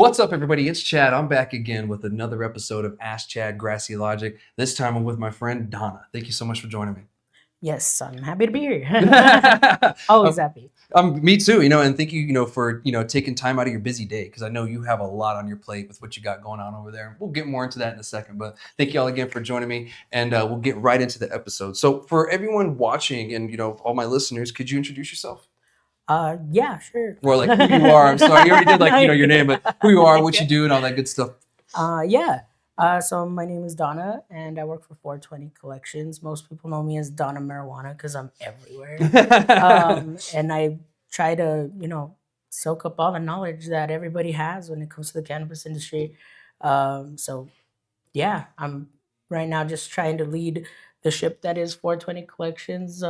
What's up, everybody? It's Chad. I'm back again with another episode of Ask Chad Grassy Logic. This time I'm with my friend Donna. Thank you so much for joining me. Yes, I'm happy to be here. Always happy. Me too, and thank you, for, taking time out of your busy day, because I know you have a lot on your plate with what you got going on over there. We'll get more into that in a second, but thank you all again for joining me, and we'll get right into the episode. So for everyone watching and, all my listeners, could you introduce yourself? Yeah, sure. Or like who you are. I'm sorry, you already did your name, but who you are, what you do, and all that good stuff. Yeah. So my name is Donna, and I work for 420 Collections. Most people know me as Donna Marijuana because I'm everywhere. And I try to, soak up all the knowledge that everybody has when it comes to the cannabis industry. So yeah, I'm right now just trying to lead the ship that is 420 Collections.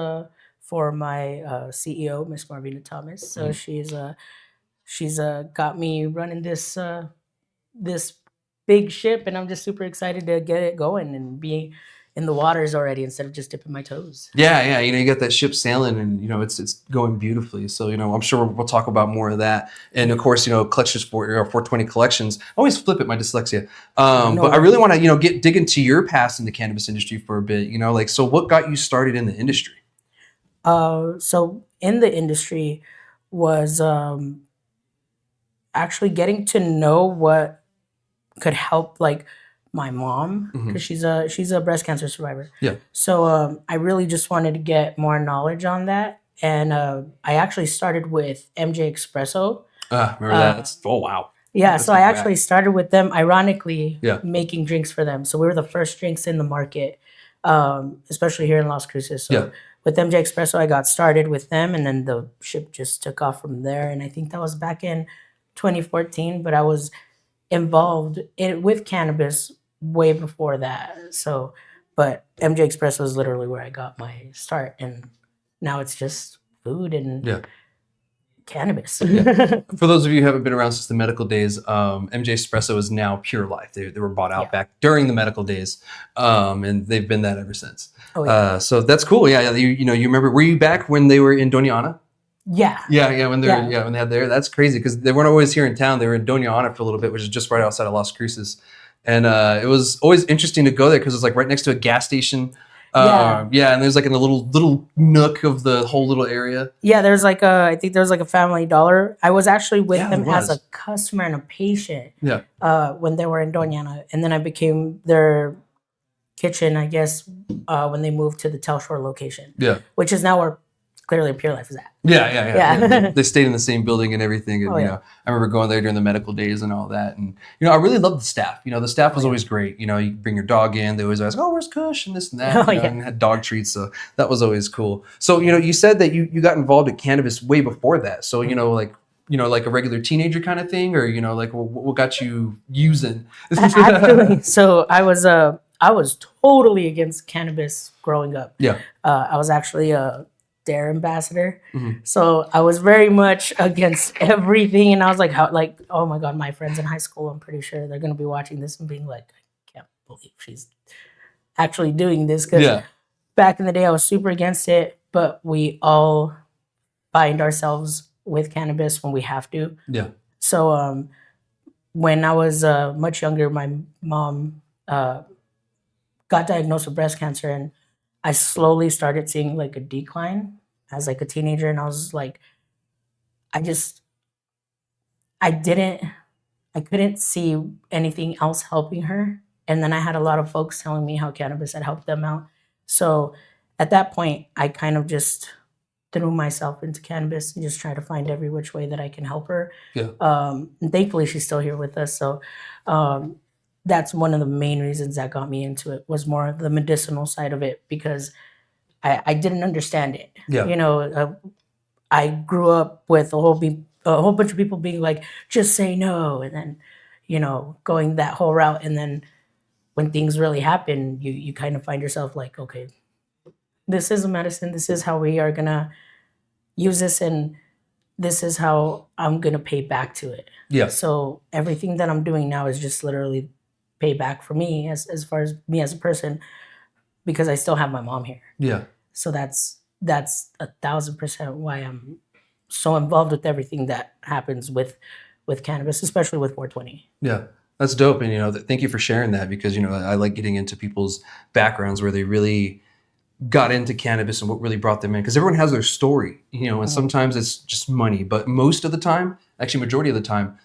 For my CEO, Miss Marvina Thomas. So she's got me running this this big ship, and I'm just super excited to get it going and be in the waters already instead of just dipping my toes. Yeah. You got that ship sailing, and it's going beautifully. So I'm sure we'll talk about more of that. And of course, collections for 420 Collections. I always flip it, my dyslexia. But I really want to dig into your past in the cannabis industry for a bit. So what got you started in the industry? So in the industry was actually getting to know what could help, like my mom, because she's a breast cancer survivor. Yeah. So I really just wanted to get more knowledge on that, and I actually started with MJ Espresso. Remember that? Oh wow. Yeah, so I actually started with them, ironically, Yeah. making drinks for them. So we were the first drinks in the market, especially here in Las Cruces. So Yeah. with MJ Espresso, I got started with them, and then the ship just took off from there. And I think that was back in 2014, but I was involved with cannabis way before that. So, but MJ Espresso is literally where I got my start, and now it's just food and cannabis. Yeah. For those of you who haven't been around since the medical days, MJ Espresso is now Pure Life. They were bought out back during the medical days, and they've been that ever since. Oh, yeah. So that's cool. Yeah, you remember? Were you back when they were in Doña Ana? Yeah. When they when they had there. That's crazy because they weren't always here in town. They were in Doña Ana for a little bit, which is just right outside of Las Cruces, and it was always interesting to go there because it's like right next to a gas station. And there's like in a little nook of the whole little area. Yeah, there's like I think there's like a Family Dollar. I was actually with them as a customer and a patient. Yeah. When they were in Doña Ana, and then I became their kitchen, I guess, when they moved to the Telshore location. Yeah. Which is now where clearly Pure Life is at. Yeah. They stayed in the same building and everything. And, I remember going there during the medical days and all that. And, I really loved the staff. The staff was always great. You bring your dog in. They always ask, oh, where's Kush? And this and that. And had dog treats. So that was always cool. So, you said that you got involved in cannabis way before that. So, like a regular teenager kind of thing? Or, like what got you using? Actually, so I was totally against cannabis growing up. Yeah. I was actually a Dare ambassador. So I was very much against everything, and I was like, oh my god, my friends in high school, I'm pretty sure they're going to be watching this and being like, I can't believe she's actually doing this, because back in the day I was super against it, but we all find ourselves with cannabis when we have to. So when I was much younger, my mom got diagnosed with breast cancer, and I slowly started seeing like a decline as like a teenager, and I was like, I couldn't see anything else helping her. And then I had a lot of folks telling me how cannabis had helped them out. So at that point, I kind of just threw myself into cannabis and just try to find every which way that I can help her. And thankfully she's still here with us. So that's one of the main reasons that got me into it, was more of the medicinal side of it, because I didn't understand it. I grew up with a whole bunch of people being like, just say no, and then going that whole route, and then when things really happen, you kind of find yourself like, okay, this is a medicine, this is how we are gonna use this, and this is how I'm gonna pay back to it. So everything that I'm doing now is just literally payback for me, as far as me as a person, because I still have my mom here. So that's 1,000% why I'm so involved with everything that happens with with cannabis, especially with 420. Yeah, that's dope. And, thank you for sharing that, because, I like getting into people's backgrounds where they really got into cannabis and what really brought them in, because everyone has their story, and sometimes it's just money, but most of the time, actually majority of the time,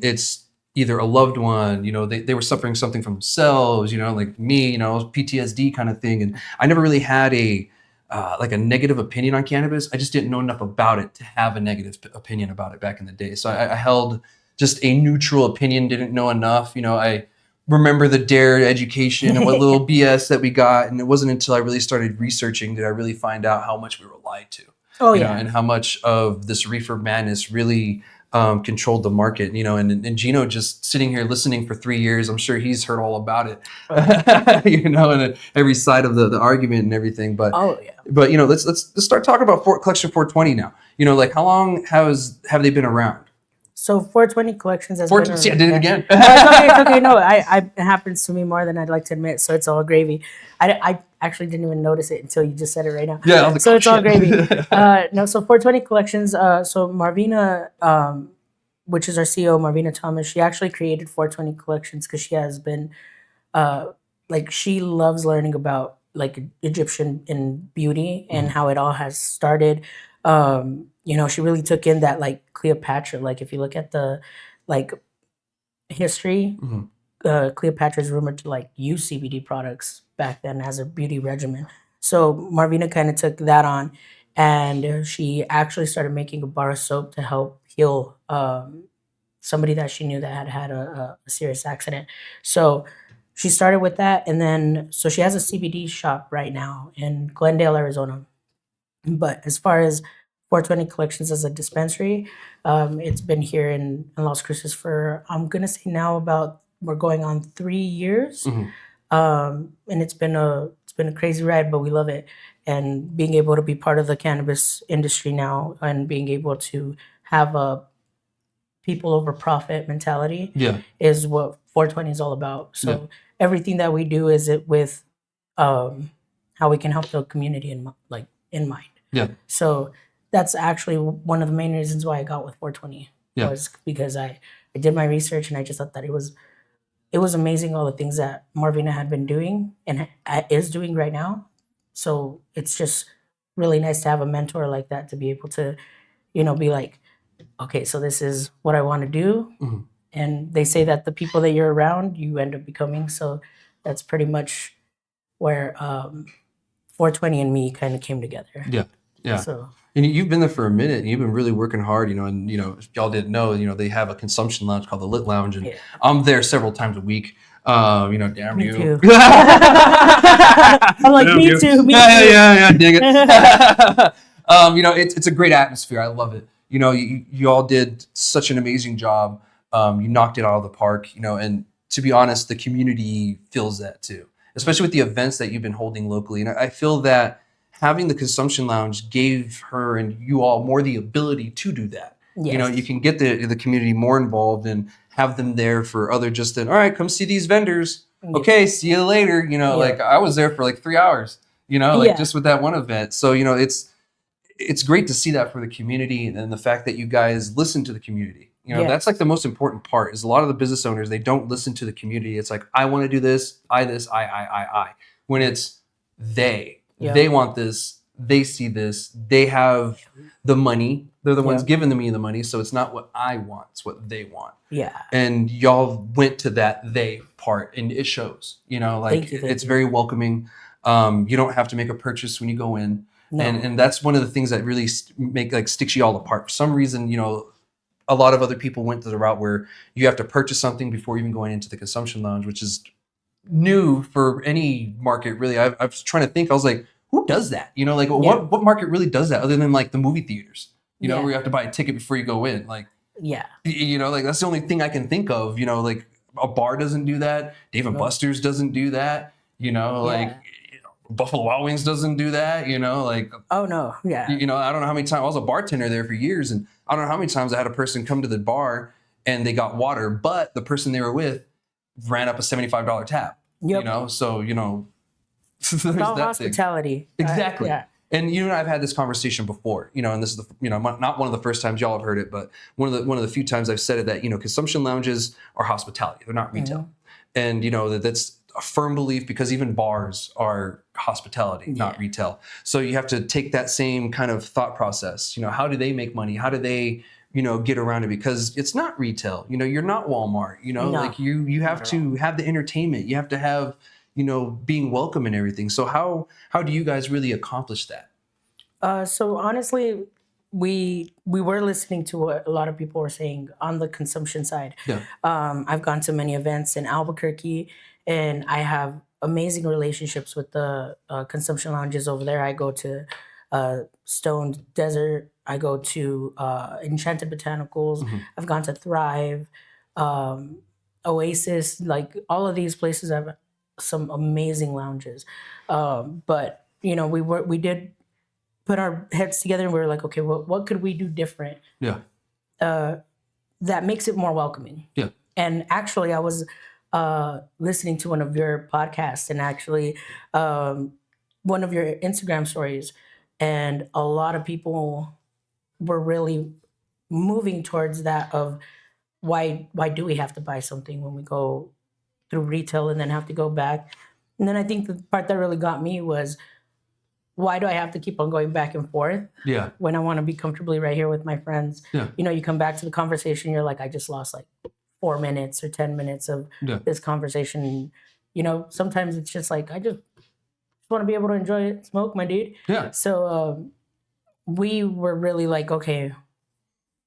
it's either a loved one, they were suffering something from themselves, like me, PTSD kind of thing. And I never really had a negative opinion on cannabis. I just didn't know enough about it to have a negative opinion about it back in the day. So I held just a neutral opinion, didn't know enough. I remember the DARE education and what little BS that we got. And it wasn't until I really started researching did I really find out how much we were lied to. And how much of this reefer madness really controlled the market, and Gino just sitting here listening for 3 years, I'm sure he's heard all about it, and every side of the argument and everything. But let's start talking about Collection 420 now. Like, how long have they been around? So 420 Collections has been. See, I did it again. It's okay. No, it happens to me more than I'd like to admit. So it's all gravy. I actually didn't even notice it until you just said it right now. Yeah. So it's all gravy. No, so 420 Collections. So Marvina, which is our CEO, Marvina Thomas, she actually created 420 Collections because she has been, she loves learning about like Egyptian in beauty and how it all has started. She really took in that like Cleopatra. Like if you look at the history, Cleopatra is rumored to like use CBD products back then as a beauty regimen. So Marvina kind of took that on, and she actually started making a bar of soap to help heal somebody that she knew that had a serious accident. So she started with that, and then so she has a CBD shop right now in Glendale, Arizona. But as far as 420 Collections as a dispensary, it's been here in Las Cruces for, I'm gonna say now we're going on 3 years. And it's been a crazy ride, but we love it. And being able to be part of the cannabis industry now and being able to have a people over profit mentality is what 420 is all about. So everything that we do is it with how we can help the community in mind. Yeah. So that's actually one of the main reasons why I got with 420 was because I did my research and I just thought that it was amazing, all the things that Marvina had been doing and is doing right now. So it's just really nice to have a mentor like that to be able to, be like, okay, so this is what I want to do. And they say that the people that you're around, you end up becoming. So that's pretty much where 420 and me kind of came together. Yeah. So. And you've been there for a minute, and you've been really working hard, and, if y'all didn't know, they have a consumption lounge called the Lit Lounge, and I'm there several times a week. Damn me you. Too. I'm like, damn me you. too. Yeah, dig it. It's a great atmosphere. I love it. You all did such an amazing job. You knocked it out of the park, and to be honest, the community feels that too, especially with the events that you've been holding locally. And I feel that having the consumption lounge gave her and you all more the ability to do that. Yes. You can get the community more involved and have them there for other just then, all right, come see these vendors. Okay, see you later. Like I was there for like 3 hours, just with that one event. So, it's great to see that for the community, and the fact that you guys listen to the community. That's like the most important part is a lot of the business owners, they don't listen to the community. It's like, I want to do this, I. When it's they want this, they see this, they have the money, they're the ones giving me the money, so it's not what I want, it's what they want. And y'all went to that they part, and it shows. Thank you. It's very welcoming. You don't have to make a purchase when you go in. No. And that's one of the things that really sticks you all apart. For some reason, a lot of other people went to the route where you have to purchase something before even going into the consumption lounge, which is new for any market, really. I was trying to think. I was like, who does that? What market really does that other than like the movie theaters? Where you have to buy a ticket before you go in. That's the only thing I can think of. Like a bar doesn't do that. Dave and Buster's doesn't do that. Buffalo Wild Wings doesn't do that. Oh no, yeah. I don't know how many times I was a bartender there for years, and I don't know how many times I had a person come to the bar and they got water, but the person they were with ran up a $75 tab. So there's all that hospitality. thing. Exactly. And you and I have had this conversation before, and this is not one of the first times y'all have heard it, but one of the few times I've said it, that consumption lounges are hospitality; they're not retail, and that's a firm belief, because even bars are hospitality, not retail. So you have to take that same kind of thought process. How do they make money? How do they get around it? Because it's not retail. You're not Walmart. No, like you have to have the entertainment. You have to have being welcome and everything. So how do you guys really accomplish that? So honestly, we were listening to what a lot of people were saying on the consumption side. Yeah. I've gone to many events in Albuquerque, and I have amazing relationships with the consumption lounges over there. I go to Stoned Desert. I go to Enchanted Botanicals. I've gone to Thrive, Oasis. Like all of these places have some amazing lounges. But we did put our heads together, and we were like, okay, what could we do different? Yeah. That makes it more welcoming. Yeah. And actually, I was listening to one of your podcasts, and actually one of your Instagram stories, and a lot of people were really moving towards that of why do we have to buy something when we go through retail and then have to go back? And then I think the part that really got me was, why do I have to keep on going back and forth? Yeah. When I want to be comfortably right here with my friends. Yeah. You come back to the conversation, you're like, I just lost like 4 minutes or 10 minutes of this conversation. Sometimes it's just like, I just want to be able to enjoy it, smoke, my dude. Yeah. So we were really like, okay,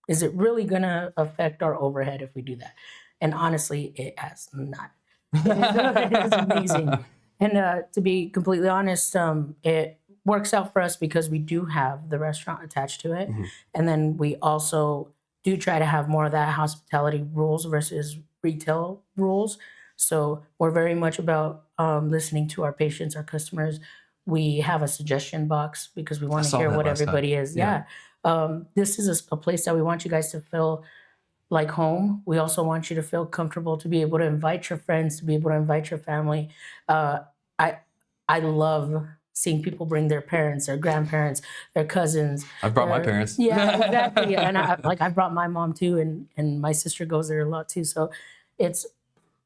is it really going to affect our overhead if we do that? And honestly, it has not. It's amazing. And to be completely honest, it works out for us because we do have the restaurant attached to it. And then we also do try to have more of that hospitality rules versus retail rules. So we're very much about listening to our patients, our customers. We have a suggestion box because we want to hear what everybody is. Yeah. This is a place that we want you guys to feel like home. We also want you to feel comfortable, to be able to invite your friends, to be able to invite your family. I love seeing people bring their parents, their grandparents, their cousins. I've brought my parents. Yeah, exactly. And I brought my mom too, and my sister goes there a lot too. So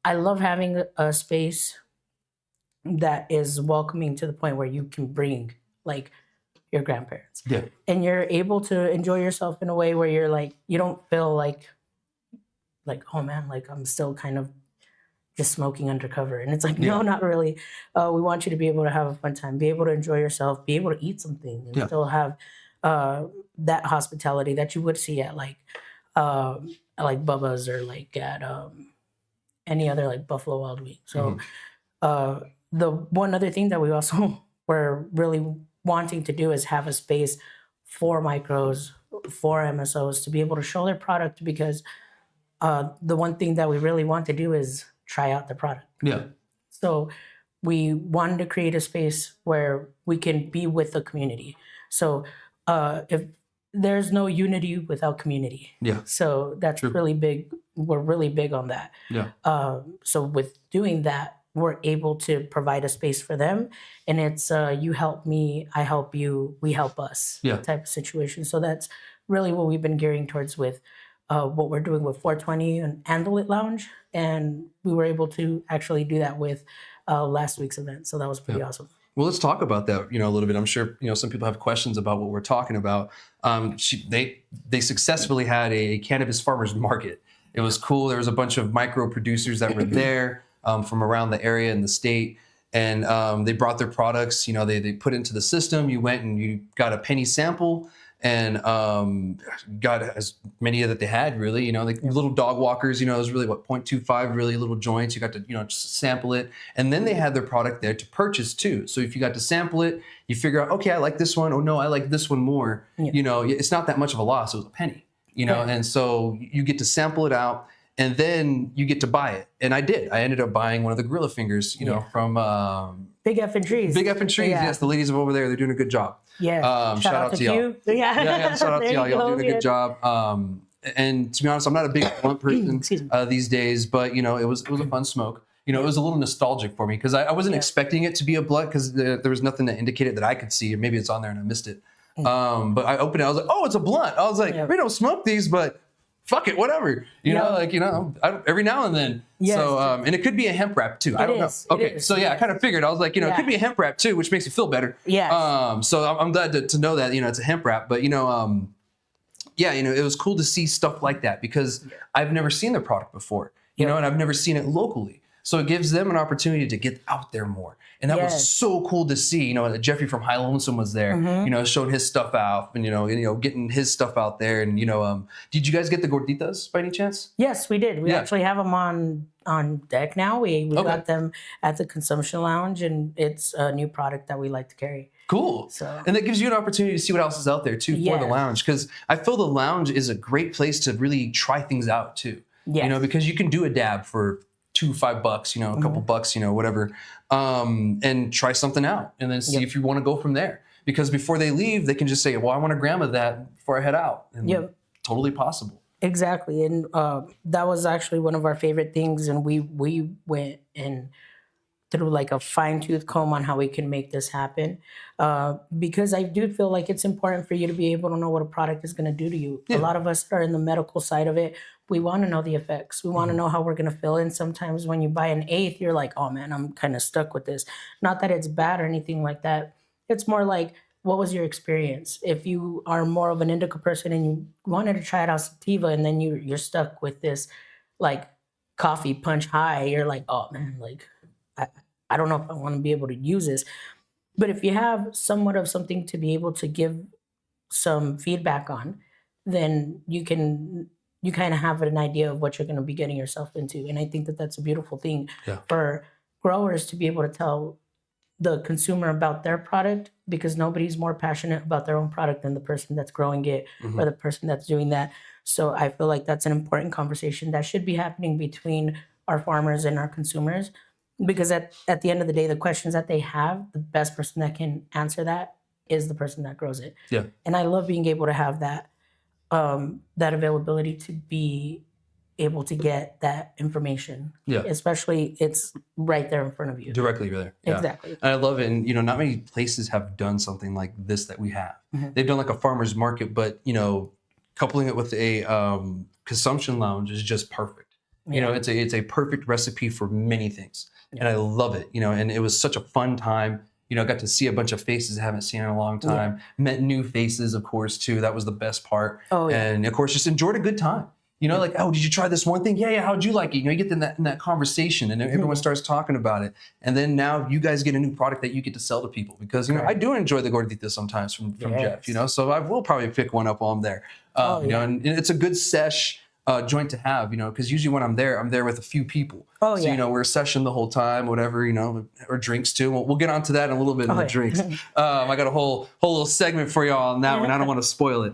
I love having a space that is welcoming to the point where you can bring like your grandparents. Yeah. And you're able to enjoy yourself in a way where you're like, you don't feel like, oh man, like I'm still kind of just smoking undercover. And it's like, no, not really. We want you to be able to have a fun time, be able to enjoy yourself, be able to eat something, and still have that hospitality that you would see at like Bubba's or like at any other like Buffalo Wild Wings. So the one other thing that we also were really wanting to do is have a space for micros, for MSOs to be able to show their product, because the one thing that we really want to do is try out the product. Yeah. So we wanted to create a space where we can be with the community. So if there's no unity without community. Yeah. So that's really big. We're really big on that. Yeah. So with doing that, we're able to provide a space for them. And it's you help me, I help you, we help us type of situation. So that's really what we've been gearing towards with what we're doing with 420 and the Lit Lounge. And we were able to actually do that with last week's event. So that was pretty awesome. Well, let's talk about that, a little bit. I'm sure, some people have questions about what we're talking about. They successfully had a cannabis farmers market. It was cool. There was a bunch of micro producers that were there from around the area and the state. And they brought their products, they put into the system. You went and you got a penny sample and got as many that they had, really, like little dog walkers, it was really 0.25, really little joints. You got to, just sample it. And then they had their product there to purchase too. So if you got to sample it, you figure out, okay, I like this one. Oh no, I like this one more. It's not that much of a loss. It was a penny, and so you get to sample it out. And then you get to buy it. And I did. I ended up buying one of the Gorilla Fingers, from... Big F and Trees. Big F and Trees, yes. The ladies over there, they're doing a good job. Yeah. Shout out to y'all. Yeah, shout out to y'all. Y'all doing a good job. And to be honest, I'm not a big blunt person these days, but, it was a fun smoke. you know, it was a little nostalgic for me because I wasn't expecting it to be a blunt because there was nothing that indicated that I could see, or maybe it's on there and I missed it. But I opened it, I was like, oh, it's a blunt. I was like, we don't smoke these, but fuck it, whatever. You know, like, you know, every now and then. Yes. So, and it could be a hemp wrap too. I don't know. Okay, so yeah, I kind of figured. I was like, you know, it could be a hemp wrap too, which makes you feel better. Yeah. So I'm glad to know that, you know, it's a hemp wrap. But, you know, yeah, you know, it was cool to see stuff like that because I've never seen their product before, you know, and I've never seen it locally. So it gives them an opportunity to get out there more. And that was so cool to see. You know, Jeffrey from High Lonesome was there, you know, showed his stuff out and, you know, getting his stuff out there. And, you know, did you guys get the gorditas by any chance? Yes, we did. We actually have them on deck now. We got them at the consumption lounge, and it's a new product that we like to carry. Cool. So, and that gives you an opportunity to see what else is out there too for the lounge. Because I feel the lounge is a great place to really try things out too. You know, because you can do a dab for $5, you know, a couple bucks, you know, whatever, and try something out and then see if you want to go from there. Because before they leave, they can just say, well, I want a gram of that before I head out. And totally possible. Exactly. And that was actually one of our favorite things. And we went and through like a fine-tooth comb on how we can make this happen. Because I do feel like it's important for you to be able to know what a product is going to do to you. A lot of us are in the medical side of it. We want to know the effects. We want to know how we're going to feel. And sometimes when you buy an eighth, you're like, oh man, I'm kind of stuck with this. Not that it's bad or anything like that. It's more like, what was your experience? If you are more of an indica person and you wanted to try it out sativa and then you're stuck with this like coffee punch high, you're like, oh man, like I don't know if I want to be able to use this. But if you have somewhat of something to be able to give some feedback on, then you kind of have an idea of what you're going to be getting yourself into. And I think that that's a beautiful thing for growers to be able to tell the consumer about their product, because nobody's more passionate about their own product than the person that's growing it or the person that's doing that. So I feel like that's an important conversation that should be happening between our farmers and our consumers, because at the end of the day, the questions that they have, the best person that can answer that is the person that grows it. Yeah. And I love being able to have that that availability to be able to get that information. Yeah. Especially it's right there in front of you. Directly there. Yeah. Exactly. And I love it. And, you know, not many places have done something like this that we have. They've done like a farmer's market, but, you know, coupling it with a consumption lounge is just perfect. You know, it's a perfect recipe for many things. And I love it, you know, and it was such a fun time. You know, I got to see a bunch of faces I haven't seen in a long time. Met new faces, of course, too. That was the best part. And, of course, just enjoyed a good time. You know, like, oh, did you try this one thing? Yeah, how'd you like it? You know, you get in that conversation and everyone starts talking about it. And then now you guys get a new product that you get to sell to people. Because, you know, I do enjoy the gordita sometimes from Jeff, you know. So I will probably pick one up while I'm there. You know, and it's a good sesh joint to have, you know, because usually when I'm there with a few people. So, you know, we're session the whole time, whatever, you know, or drinks too. We'll get onto that in a little bit in the drinks. I got a whole little segment for y'all on that one. I don't want to spoil it.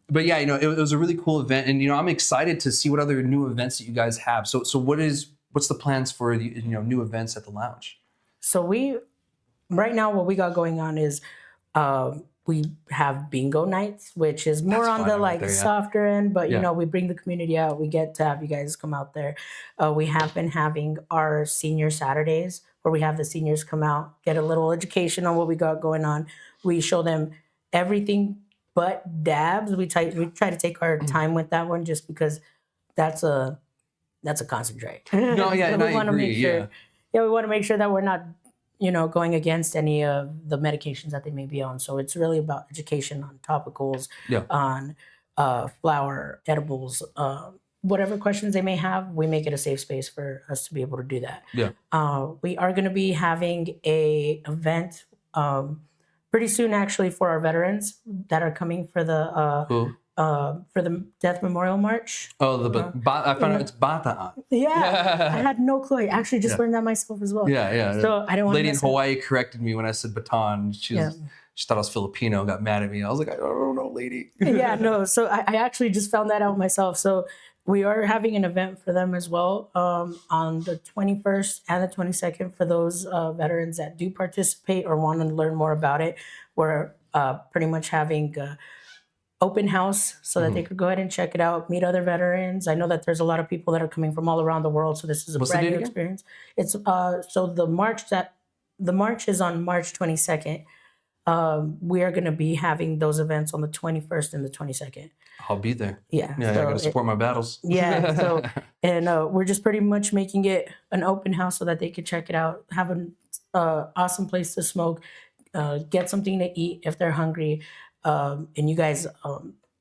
But yeah, you know, it was a really cool event, and you know, I'm excited to see what other new events that you guys have. So what's the plans for the, you know, new events at the lounge? So right now what we got going on is we have bingo nights, which is more on the like softer end, but you know, we bring the community out. We get to have you guys come out there. We have been having our senior Saturdays where we have the seniors come out, get a little education on what we got going on. We show them everything but dabs. We try to take our time with that one, just because that's a concentrate. No, yeah, so I agree. We want to make sure that we're not, you know, going against any of the medications that they may be on. So it's really about education on topicals, on flower, edibles, whatever questions they may have. We make it a safe space for us to be able to do that. We are going to be having a event pretty soon, actually, for our veterans that are coming for the Death Memorial March. Oh, I found out it's Bataan. Yeah, I had no clue. I actually just learned that myself as well. Yeah. So I don't want Lady in Hawaii corrected me when I said baton. She thought I was Filipino and got mad at me. I was like, I don't know, lady. So I actually just found that out myself. So we are having an event for them as well on the 21st and the 22nd for those veterans that do participate or want to learn more about it. We're pretty much having open house so that they could go ahead and check it out, meet other veterans. I know that there's a lot of people that are coming from all around the world, so this is a brand new experience. It's so the march is on March 22nd. We are going to be having those events on the 21st and the 22nd. I'll be there. Yeah. Yeah, so I got to support my battles. Yeah. So, and we're just pretty much making it an open house so that they could check it out, have an awesome place to smoke, get something to eat if they're hungry. And you guys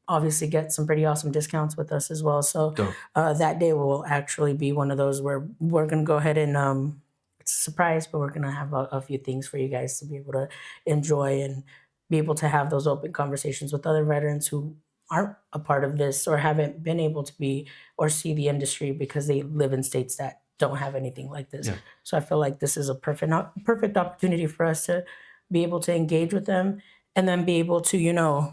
obviously get some pretty awesome discounts with us as well. So that day will actually be one of those where we're going to go ahead and it's a surprise, but we're going to have a few things for you guys to be able to enjoy and be able to have those open conversations with other veterans who aren't a part of this or haven't been able to be or see the industry because they live in states that don't have anything like this. Yeah. So I feel like this is a perfect opportunity for us to be able to engage with them and then be able to,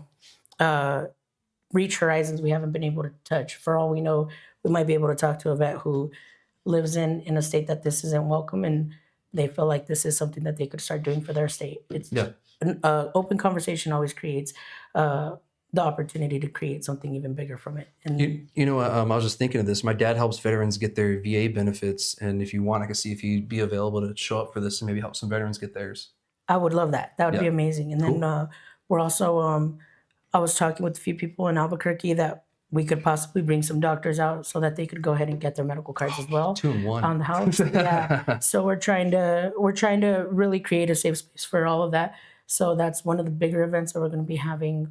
reach horizons we haven't been able to touch. For all we know, we might be able to talk to a vet who lives in a state that this isn't welcome, and they feel like this is something that they could start doing for their state. It's an open conversation always creates the opportunity to create something even bigger from it. And I was just thinking of this. My dad helps veterans get their VA benefits, and if you want, I can see if you'd be available to show up for this and maybe help some veterans get theirs. I would love that. That would be amazing. And then we're also, I was talking with a few people in Albuquerque that we could possibly bring some doctors out so that they could go ahead and get their medical cards as well. 2 in 1 on the house. Yeah. So we're trying to really create a safe space for all of that. So that's one of the bigger events that we're going to be having.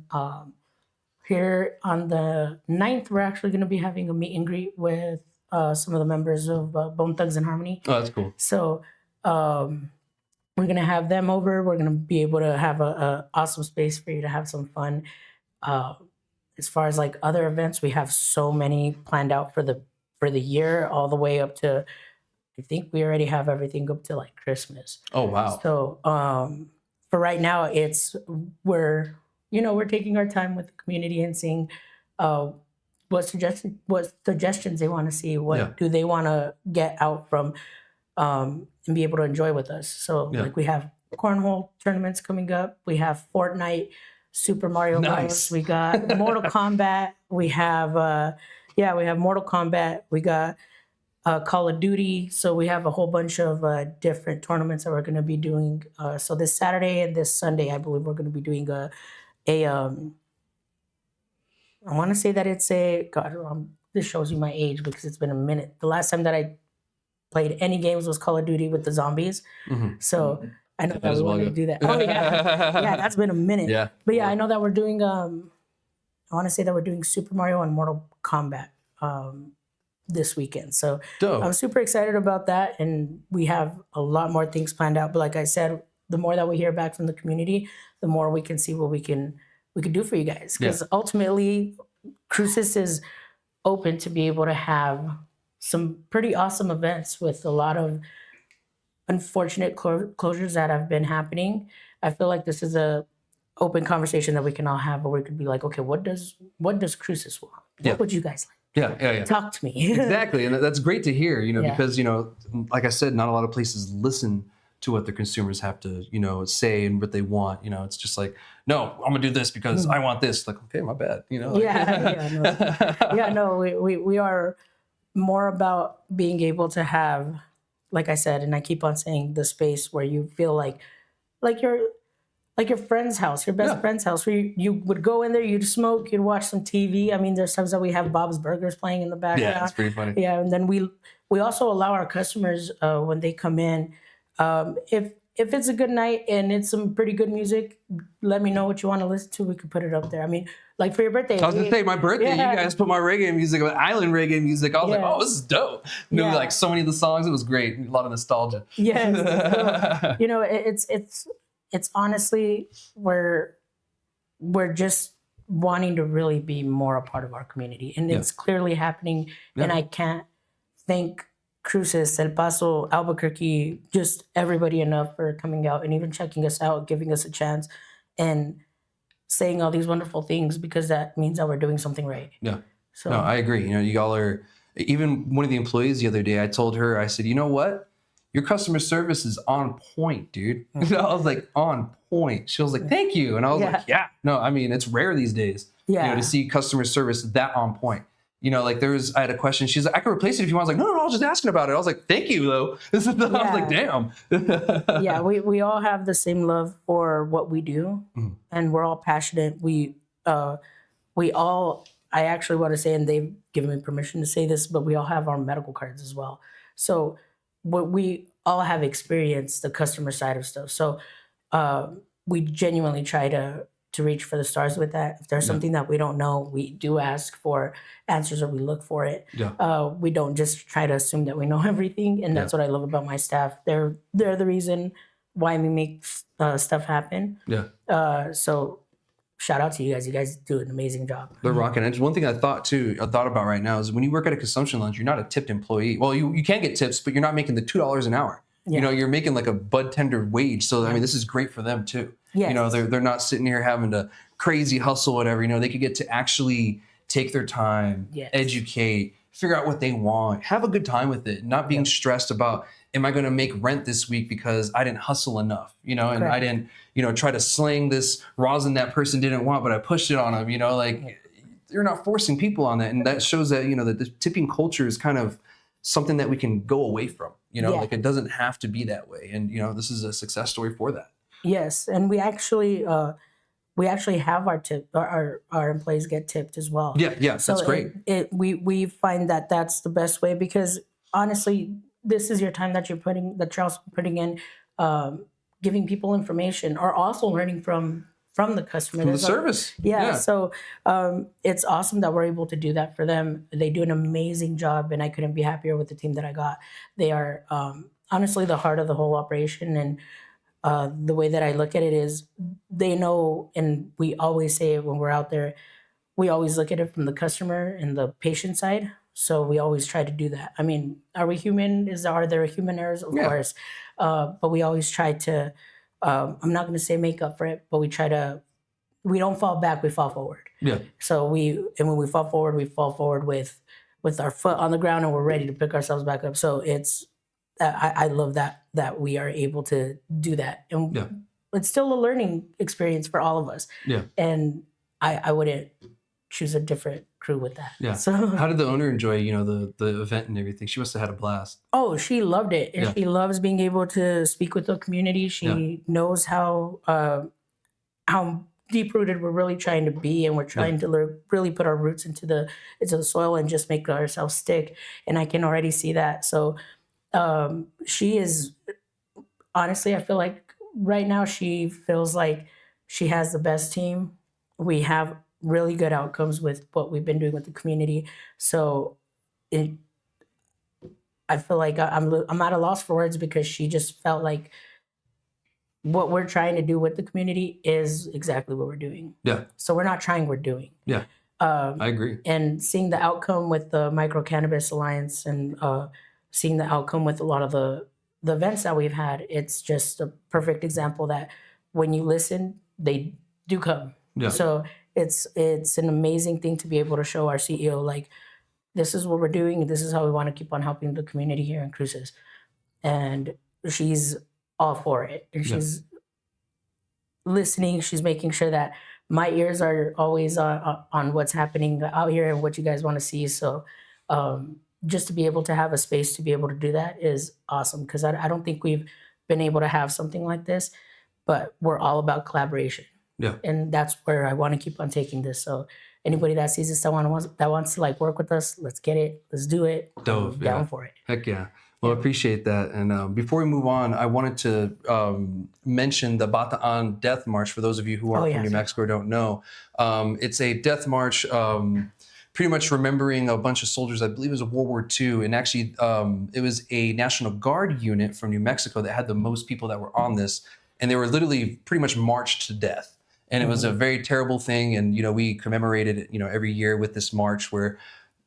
Here on the 9th, we're actually going to be having a meet and greet with some of the members of Bone Thugs and Harmony. Oh, that's cool. So we're going to have them over. We're going to be able to have a awesome space for you to have some fun. As far as like other events, we have so many planned out for the year, all the way up to, I think we already have everything up to like Christmas. Oh, wow. So for right now, we're taking our time with the community and seeing what suggestions they want to see, what do they want to get out from and be able to enjoy with us. So like we have cornhole tournaments coming up. We have Fortnite, Super Mario Bros. We got Mortal Kombat. We have Mortal Kombat. We got Call of Duty. So we have a whole bunch of different tournaments that we're going to be doing. So this Saturday and this Sunday, I believe we're going to be doing I want to say that it's this shows you my age because it's been a minute. The last time that I played any games was Call of Duty with the zombies. Mm-hmm. So I know that we wanted to do that. Oh, yeah. Yeah, that's been a minute. Yeah. But yeah, I know that we're doing, I want to say that we're doing Super Mario and Mortal Kombat this weekend. So I'm super excited about that. And we have a lot more things planned out. But like I said, the more that we hear back from the community, the more we can see what we can do for you guys. Because ultimately, Crucis is open to be able to have some pretty awesome events with a lot of unfortunate closures that have been happening. I feel like this is a open conversation that we can all have where we could be like, okay, what does Crucis want? What would you guys like? Yeah. Talk to me. Exactly. And that's great to hear, because, like I said, not a lot of places listen to what their consumers have to, say and what they want. It's just like, no, I'm gonna do this because I want this. Like, okay, my bad. We are more about being able to have, like I said, and I keep on saying, the space where you feel like your friend's house, your best friend's house, where you would go in there, you'd smoke, you'd watch some TV. I mean, there's times that we have Bob's Burgers playing in the background. Yeah, it's pretty funny. Yeah, and then we also allow our customers when they come in, if it's a good night and it's some pretty good music, let me know what you want to listen to. We could put it up there. I mean, like for your birthday. I was going to say, my birthday, you guys put my reggae music, island reggae music. I was like, oh, this is dope. Knew like so many of the songs. It was great. A lot of nostalgia. Yes. So, it's honestly, we're just wanting to really be more a part of our community. And it's clearly happening. Yeah. And I can't thank Crucis, El Paso, Albuquerque, just everybody enough for coming out and even checking us out, giving us a chance, and saying all these wonderful things, because that means that we're doing something right. Yeah. So no, I agree. You all are, even one of the employees the other day, I told her, I said, you know what? Your customer service is on point, dude. I was like, on point. She was like, thank you. And I was like, yeah. No, I mean, it's rare these days. Yeah. to see customer service that on point. I had a question. She's like, I can replace it if you want. I was like, no, I was just asking about it. I was like, thank you, though. I was like, damn. Yeah, we all have the same love for what we do, and we're all passionate. I actually want to say, and they've given me permission to say this, but we all have our medical cards as well. So we all have experienced the customer side of stuff. So we genuinely try to reach for the stars with that. If there's something that we don't know, we do ask for answers or we look for it. Yeah. We don't just try to assume that we know everything. And that's what I love about my staff. They're the reason why we make stuff happen. Yeah. So shout out to you guys. You guys do an amazing job. They're rocking. And one thing I thought about right now is when you work at a consumption lounge, you're not a tipped employee. Well, you can get tips, but you're not making the $2 an hour. Yeah. You're making like a bud tender wage. So, I mean, this is great for them too. Yes. They're not sitting here having to crazy hustle, whatever. They could get to actually take their time, educate, figure out what they want, have a good time with it, not being stressed about, am I going to make rent this week because I didn't hustle enough, and I didn't, try to sling this rosin that person didn't want, but I pushed it on them, you're not forcing people on that. And that shows that, that the tipping culture is kind of something that we can go away from, like it doesn't have to be that way. And, this is a success story for that. Yes. And we actually have our tip, our employees get tipped as well. Yeah. So that's great. We find that that's the best way, because honestly, this is your time that you're also putting in, giving people information, or also learning from the customer. From the service. Yeah. So it's awesome that we're able to do that for them. They do an amazing job, and I couldn't be happier with the team that I got. They are honestly the heart of the whole operation. And the way that I look at it is, they know, and we always say it when we're out there, we always look at it from the customer and the patient side. So we always try to do that. I mean, are we human? Are there human errors? Of course. But we always try to, I'm not going to say make up for it, but we don't fall back, we fall forward. Yeah. So when we fall forward with our foot on the ground, and we're ready to pick ourselves back up. So I love that we are able to do that. And it's still a learning experience for all of us. Yeah. And I wouldn't choose a different crew with that. Yeah. So how did the owner enjoy, the event and everything? She must have had a blast. Oh, she loved it. And she loves being able to speak with the community. She knows how deep rooted we're really trying to be, and we're trying to really put our roots into the soil and just make ourselves stick. And I can already see that. So she is, honestly, I feel like right now she feels like she has the best team. We have really good outcomes with what we've been doing with the community. So I feel like I'm at a loss for words, because she just felt like what we're trying to do with the community is exactly what we're doing. Yeah. So we're not trying, we're doing. Yeah. I agree. And seeing the outcome with the Micro Cannabis Alliance, and seeing the outcome with a lot of the events that we've had, it's just a perfect example that when you listen, they do come. Yeah. So it's an amazing thing to be able to show our CEO, like, this is what we're doing, and this is how we want to keep on helping the community here in Cruces. And she's all for it. And she's listening. She's making sure that my ears are always on what's happening out here and what you guys want to see. So just to be able to have a space to be able to do that is awesome, because I don't think we've been able to have something like this, but we're all about collaboration. Yeah. And that's where I want to keep on taking this. So anybody that sees this that wants to like work with us, let's get it. Let's do it. Dope. Down for it. Heck yeah. Well, I appreciate that. And before we move on, I wanted to mention the Bataan Death March for those of you who aren't from New Mexico or don't know. It's a death march pretty much remembering a bunch of soldiers, I believe it was of World War II. And actually, it was a National Guard unit from New Mexico that had the most people that were on this. And they were literally pretty much marched to death. And it was a very terrible thing. And, we commemorated it, every year with this march where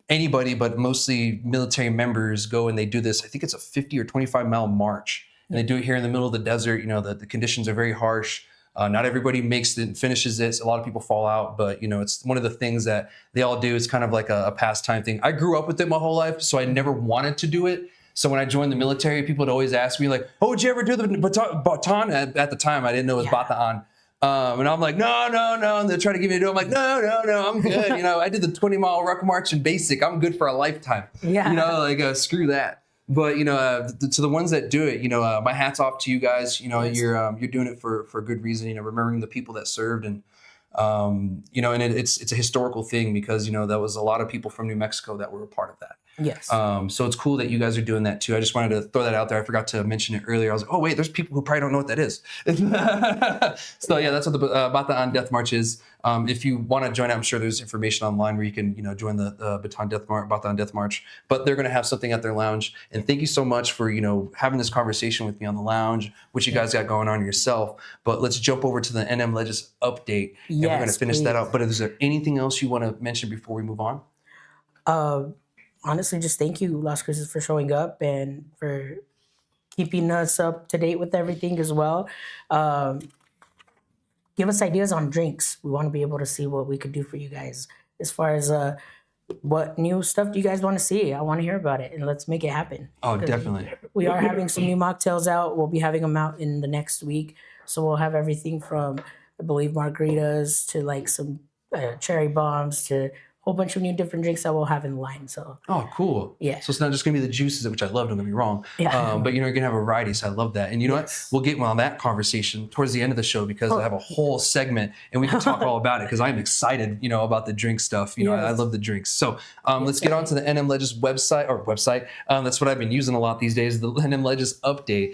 anybody, but mostly military members, go and they do this. I think it's a 50 or 25-mile march. And they do it here in the middle of the desert. The conditions are very harsh. Not everybody makes it and finishes it. A lot of people fall out. But, it's one of the things that they all do. It's kind of like a pastime thing. I grew up with it my whole life, so I never wanted to do it. So when I joined the military, people would always ask me, like, oh, did you ever do the baton? At the time, I didn't know it was Bataan. And I'm like, no, no, no. And they're trying to give me a do. I'm like, no, no, no, I'm good. I did the 20-mile ruck march in basic. I'm good for a lifetime. Yeah. Screw that. But, to the ones that do it, my hat's off to you guys. Yes. You're doing it for a good reason, remembering the people that served. And, and it's a historical thing because, that was a lot of people from New Mexico that were a part of that. Yes. So it's cool that you guys are doing that too. I just wanted to throw that out there. I forgot to mention it earlier. I was like, oh wait, there's people who probably don't know what that is. So yeah, that's what the Bataan Death March is. If you want to join, I'm sure there's information online where you can, join the Bataan Death March. But they're going to have something at their lounge. And thank you so much for, having this conversation with me on the lounge, which you guys got going on yourself. But let's jump over to the NM Legis update, and we're going to finish that out. But is there anything else you want to mention before we move on? Honestly, just thank you, Las Cruces, for showing up and for keeping us up to date with everything as well. Give us ideas on drinks. We want to be able to see what we could do for you guys as far as what new stuff do you guys want to see. I want to hear about it, and let's make it happen. Oh, definitely. We are having some new mocktails out. We'll be having them out in the next week. So we'll have everything from, I believe, margaritas to like some cherry bombs to whole bunch of new different drinks that we'll have in line. So cool. Yeah. So it's not just gonna be the juices, which I love, don't get me wrong. Yeah. But you're gonna have a variety, so I love that. And you know what? We'll get on that conversation towards the end of the show because I have a whole segment and we can talk all about it because I'm excited, about the drink stuff. I love the drinks. So let's get on to the NM Legis website. That's what I've been using a lot these days, the NM Legis update.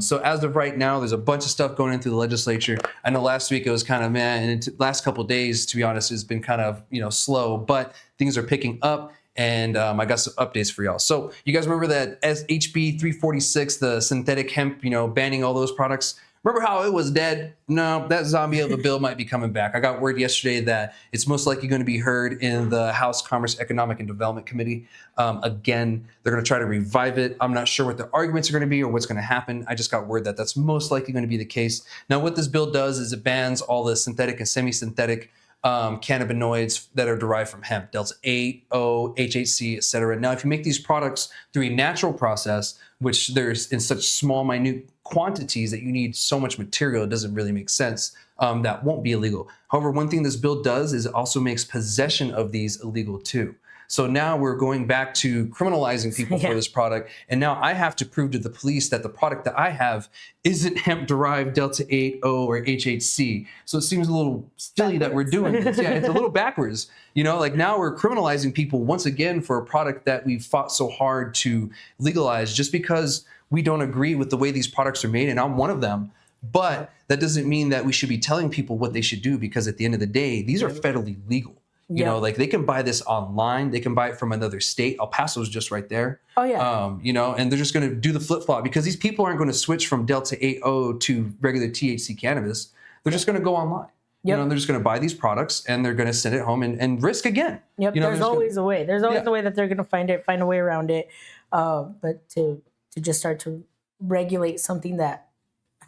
So as of right now, there's a bunch of stuff going into the legislature. I know last week it was kind of and last couple of days, to be honest, has been kind of slow, but things are picking up, and I got some updates for y'all. So you guys remember that HB 346, the synthetic hemp, banning all those products? Remember how it was dead? No, that zombie of a bill might be coming back. I got word yesterday that it's most likely going to be heard in the House Commerce, Economic, and Development Committee. Again, they're going to try to revive it. I'm not sure what the arguments are going to be or what's going to happen. I just got word that that's most likely going to be the case. Now, what this bill does is it bans all the synthetic and semi-synthetic cannabinoids that are derived from hemp, delta 8, O, HHC, etc. Now, if you make these products through a natural process, which there's in such small, minute quantities that you need so much material, it doesn't really make sense. That won't be illegal. However, one thing this bill does is it also makes possession of these illegal too. So now we're going back to criminalizing people for this product. And now I have to prove to the police that the product that I have isn't hemp-derived delta 8, O, or HHC. So it seems a little silly that we're doing this. Yeah, it's a little backwards. Now we're criminalizing people once again for a product that we fought so hard to legalize just because we don't agree with the way these products are made. And I'm one of them. But that doesn't mean that we should be telling people what they should do because at the end of the day, these are federally legal. They can buy this online. They can buy it from another state. El Paso's just right there. Oh, yeah. And they're just going to do the flip-flop because these people aren't going to switch from Delta 8O to regular THC cannabis. They're just going to go online. They're just going to buy these products and they're going to send it home and risk again. Yep, there's always a way. There's always a way that they're going to find a way around it. But to just start to regulate something that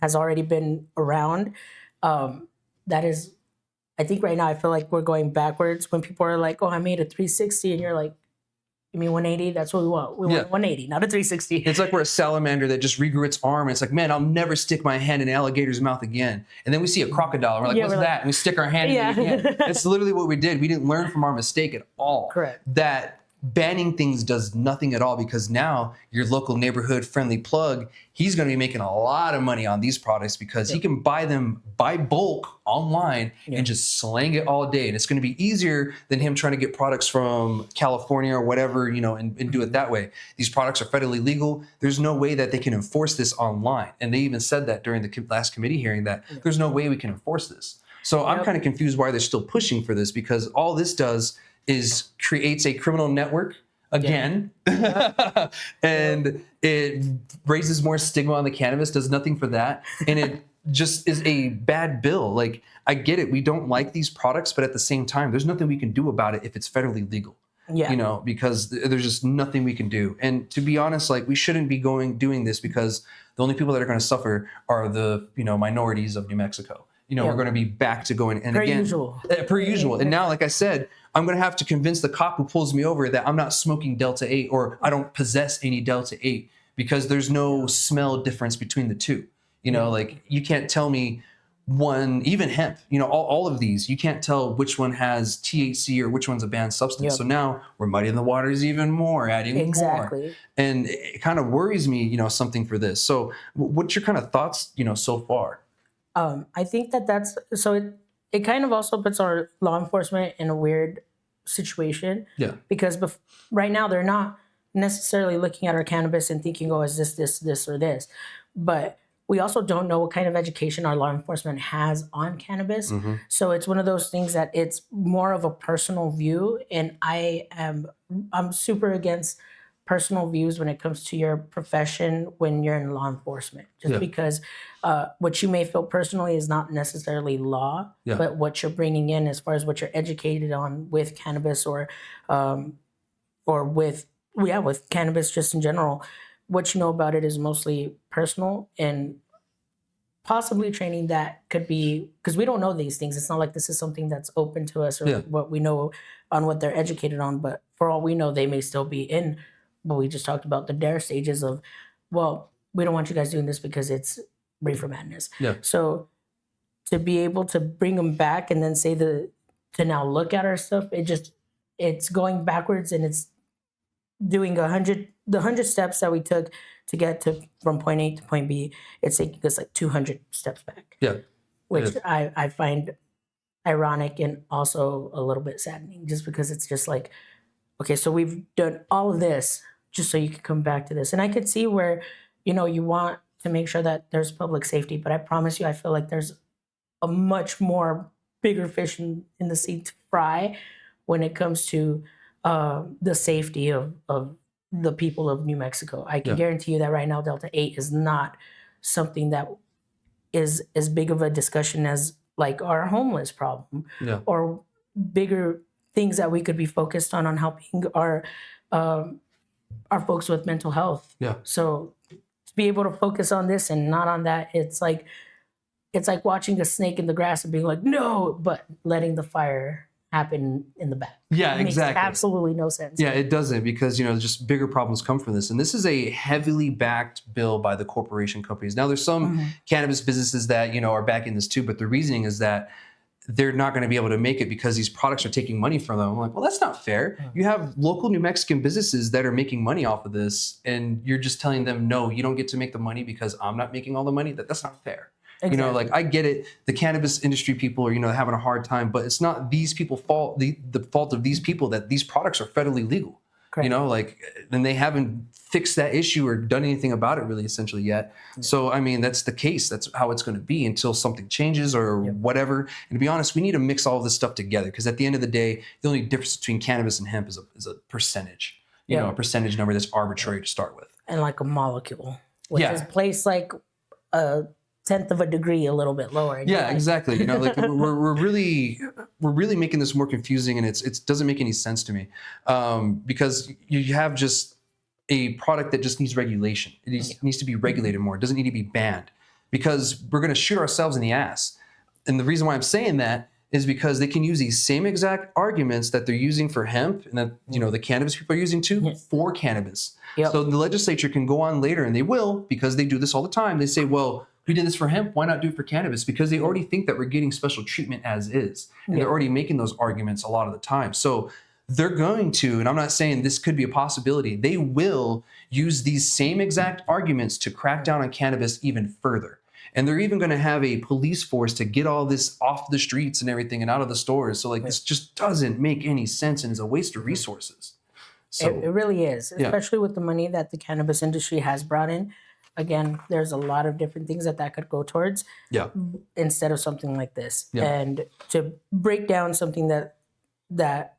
has already been around, that is... I think right now I feel like we're going backwards when people are like, oh, I made a 360. And you're like, you mean 180? That's what we want. We want 180, not a 360. It's like we're a salamander that just regrew its arm. And it's like, man, I'll never stick my hand in an alligator's mouth again. And then we see a crocodile. And we're like, what's that? And we stick our hand in it again. It's literally what we did. We didn't learn from our mistake at all. Correct. That banning things does nothing at all because now your local neighborhood friendly plug, he's going to be making a lot of money on these products because he can buy them by bulk online and just slang it all day. And it's going to be easier than him trying to get products from California or whatever, and do it that way. These products are federally legal. There's no way that they can enforce this online. And they even said that during the last committee hearing that there's no way we can enforce this. So I'm kind of confused why they're still pushing for this because all this does is creates a criminal network again, and it raises more stigma on the cannabis, does nothing for that, and it just is a bad bill. Like, I get it, we don't like these products, but at the same time, there's nothing we can do about it if it's federally legal. Because there's just nothing we can do. And to be honest, like, we shouldn't be doing this because the only people that are going to suffer are the minorities of New Mexico. We're going to be back to going and per usual. And now, like I said, I'm going to have to convince the cop who pulls me over that I'm not smoking Delta 8 or I don't possess any Delta 8 because there's no smell difference between the two. Like, you can't tell me one, even hemp, all of these, you can't tell which one has THC or which one's a banned substance. Yep. So now we're muddying the waters even more, adding more. And it kind of worries me, something for this. So what's your kind of thoughts, so far? I think it kind of also puts our law enforcement in a weird situation. Yeah. Because right now they're not necessarily looking at our cannabis and thinking, oh, is this, or this? But we also don't know what kind of education our law enforcement has on cannabis. Mm-hmm. So it's one of those things that it's more of a personal view. And I'm super against personal views when it comes to your profession when you're in law enforcement. Just because what you may feel personally is not necessarily law, but what you're bringing in as far as what you're educated on with cannabis or with cannabis just in general. What you know about it is mostly personal, and possibly training that could be, because we don't know these things. It's not like this is something that's open to us or what we know on what they're educated on. But for all we know, they may still be in what we just talked about, the dare stages of, well, we don't want you guys doing this because it's reefer madness. Yeah. So to be able to bring them back and then say to now look at our stuff, it's going backwards, and it's doing the 100 steps that we took to get from point A to point B. It's taking us like 200 steps back. Yeah, which I find ironic and also a little bit saddening, just because it's just like, okay, so we've done all of this just so you can come back to this. And I could see where, you want to make sure that there's public safety, but I promise you, I feel like there's a much more bigger fish in the sea to fry when it comes to the safety of the people of New Mexico. I can guarantee you that right now, Delta 8 is not something that is as big of a discussion as like our homeless problem or bigger things that we could be focused on helping our folks with mental health. Yeah. So to be able to focus on this and not on that, it's like watching a snake in the grass and being like, no, but letting the fire happen in the back. Yeah, it makes absolutely no sense. Yeah, it doesn't, because just bigger problems come from this. And this is a heavily backed bill by the corporation companies. Now there's some cannabis businesses that are backing this too, but the reasoning is that they're not going to be able to make it because these products are taking money from them. I'm like, well, that's not fair. You have local New Mexican businesses that are making money off of this, and you're just telling them, no, you don't get to make the money because I'm not making all the money. That's not fair. Exactly. I get it. The cannabis industry people are, having a hard time, but it's not these people fault, the fault of these people that these products are federally legal. Correct. And they haven't fixed that issue or done anything about it really essentially yet. Yeah. So, that's the case. That's how it's going to be until something changes or whatever. And to be honest, we need to mix all of this stuff together, because at the end of the day, the only difference between cannabis and hemp is a percentage, a percentage number that's arbitrary to start with. And like a molecule, which is placed like a 1/10 of a degree, a little bit lower. Yeah, exactly. We're really making this more confusing, and it doesn't make any sense to me, because you have just a product that just needs regulation. It needs to be regulated more. It doesn't need to be banned, because we're going to shoot ourselves in the ass. And the reason why I'm saying that is because they can use these same exact arguments that they're using for hemp and that the cannabis people are using too for cannabis. Yep. So the legislature can go on later, and they will, because they do this all the time. They say, well, we did this for hemp, why not do it for cannabis? Because they already think that we're getting special treatment as is. And they're already making those arguments a lot of the time. So they're going to, and I'm not saying this could be a possibility, they will use these same exact arguments to crack down on cannabis even further. And they're even going to have a police force to get all this off the streets and everything and out of the stores. So this just doesn't make any sense, and is a waste of resources. So it really is, especially with the money that the cannabis industry has brought in. Again, there's a lot of different things that could go towards instead of something like this. Yeah. And to break down something that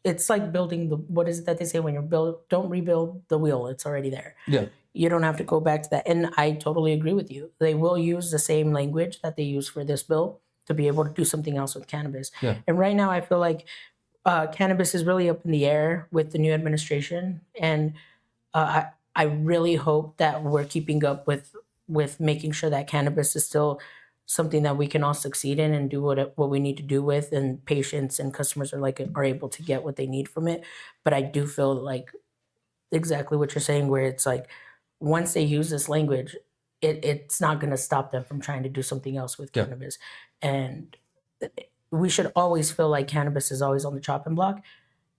it's like building what is it that they say when don't rebuild the wheel, it's already there. Yeah. You don't have to go back to that. And I totally agree with you. They will use the same language that they use for this bill to be able to do something else with cannabis. Yeah. And right now I feel like cannabis is really up in the air with the new administration. And I really hope that we're keeping up with making sure that cannabis is still something that we can all succeed in and do what we need to do with, and patients and customers are able to get what they need from it. But I do feel like exactly what you're saying, where it's like once they use this language, it's not going to stop them from trying to do something else with cannabis. And we should always feel like cannabis is always on the chopping block.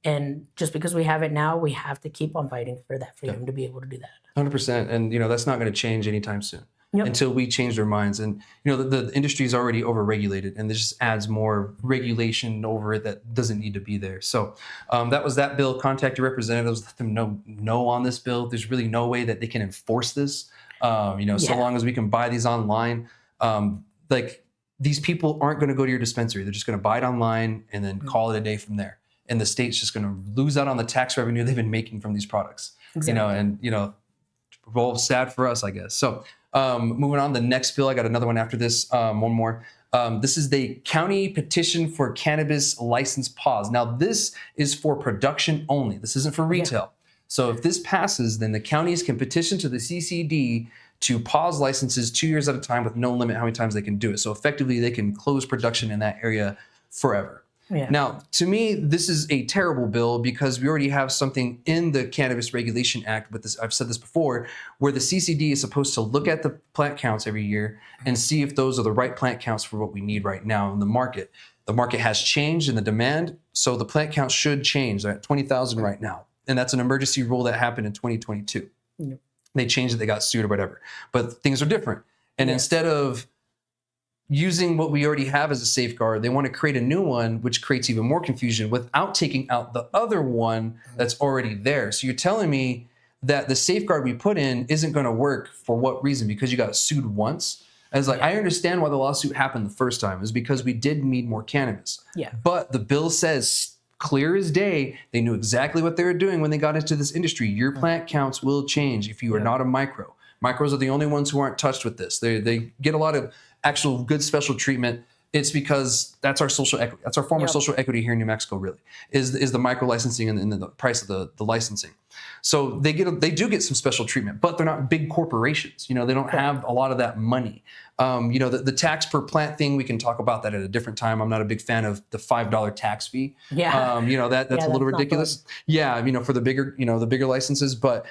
And just because we have it now, we have to keep on fighting for that freedom to be able to do that. 100%. And, that's not going to change anytime soon until we change their minds. And, the industry is already overregulated, and this just adds more regulation over it that doesn't need to be there. So that was that bill. Contact your representatives, let them know no on this bill. There's really no way that they can enforce this. So long as we can buy these online, these people aren't going to go to your dispensary. They're just going to buy it online and then call it a day from there. And the state's just going to lose out on the tax revenue they've been making from these products. Exactly. Well, sad for us, I guess. So moving on, the next bill, I got another one after this, one more. This is the County Petition for Cannabis License Pause. Now, this is for production only. This isn't for retail. So if this passes, then the counties can petition to the CCD to pause licenses 2 years at a time with no limit how many times they can do it. So effectively, they can close production in that area forever. Now, to me, this is a terrible bill because we already have something in the Cannabis Regulation Act with this. I've said this before, where the CCD is supposed to look at the plant counts every year and see if those are the right plant counts for what we need right now in the market. The market has changed in the demand, so the plant count should change. They're at 20,000 right now, and that's an emergency rule that happened in 2022. They changed it, they got sued or whatever, but things are different. And instead of using what we already have as a safeguard, they want to create a new one, which creates even more confusion without taking out the other one that's already there. So you're telling me that the safeguard we put in isn't going to work for what reason? Because you got sued once? I was like, I understand why the lawsuit happened the first time. It was because we did need more cannabis. But the bill says clear as day, they knew exactly what they were doing when they got into this industry. Your plant counts will change if you are not a micro. Micros are the only ones who aren't touched with this. They get a lot of actual good special treatment. It's because that's our social equity. That's our form of social equity here in New Mexico, really, is the micro licensing and the price of the licensing. So they do get some special treatment, but they're not big corporations. They don't have a lot of that money. The tax per plant thing, we can talk about that at a different time. I'm not a big fan of the $5 tax fee. That's a little ridiculous. For the bigger licenses, but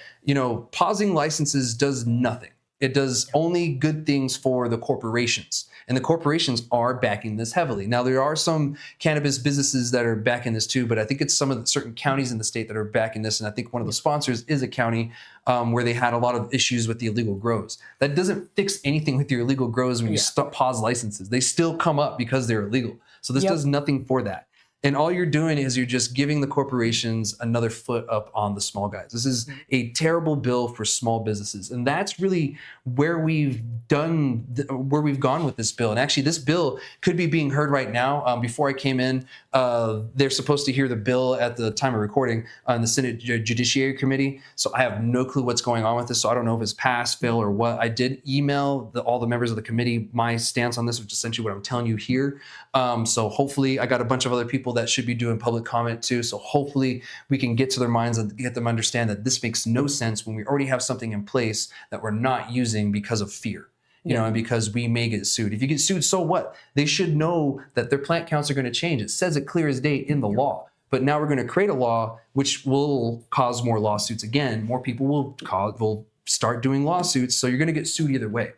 pausing licenses does nothing. It does only good things for the corporations, and the corporations are backing this heavily. Now, there are some cannabis businesses that are backing this too, but I think it's some of the certain counties in the state that are backing this, and I think one of the sponsors is a county where they had a lot of issues with the illegal grows. That doesn't fix anything with your illegal grows when you pause licenses. They still come up because they're illegal. So this does nothing for that. And all you're doing is you're just giving the corporations another foot up on the small guys. This is a terrible bill for small businesses. And that's really where we've gone with this bill. And actually, this bill could be being heard right now. Before I came in, they're supposed to hear the bill at the time of recording on the Senate Judiciary Committee. So I have no clue what's going on with this. So I don't know if it's pass, fail, or what. I did email all the members of the committee my stance on this, which is essentially what I'm telling you here. So hopefully I got a bunch of other people that should be doing public comment too. So hopefully we can get to their minds and get them to understand that this makes no sense when we already have something in place that we're not using because of fear, and because we may get sued. If you get sued, so what? They should know that their plant counts are going to change. It says it clear as day in the law. But now we're going to create a law which will cause more lawsuits again. More people will start doing lawsuits. So you're going to get sued either way.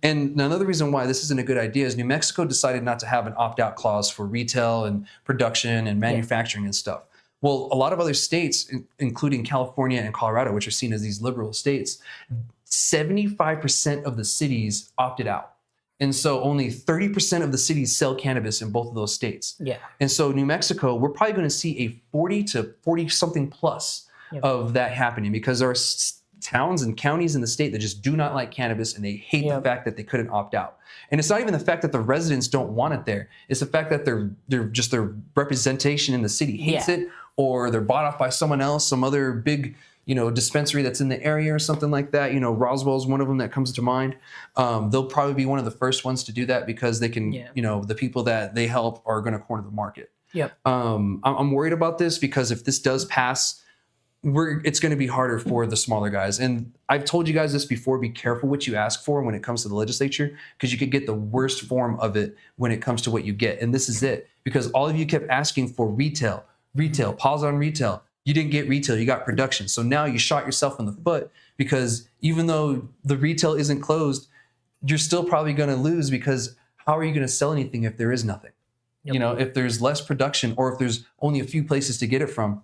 And another reason why this isn't a good idea is New Mexico decided not to have an opt-out clause for retail and production and manufacturing and stuff. Well, a lot of other states, including California and Colorado, which are seen as these liberal states, 75% of the cities opted out. And so only 30% of the cities sell cannabis in both of those states. And so New Mexico, we're probably going to see a 40 to 40 something plus of that happening because there are towns and counties in the state that just do not like cannabis, and they hate the fact that they couldn't opt out. And it's not even the fact that the residents don't want it there. It's the fact that their representation in the city hates it, or they're bought off by someone else, some other big, dispensary that's in the area or something like that. Roswell's one of them that comes to mind. They'll probably be one of the first ones to do that because they can, the people that they help are going to corner the market. I'm worried about this because if this does pass, it's going to be harder for the smaller guys. And I've told you guys this before, be careful what you ask for when it comes to the legislature, because you could get the worst form of it when it comes to what you get. And this is it, because all of you kept asking for retail, pause on retail. You didn't get retail, you got production. So now you shot yourself in the foot, because even though the retail isn't closed, you're still probably going to lose, because how are you going to sell anything if there is nothing? Yep. You know, if there's less production, or if there's only a few places to get it from,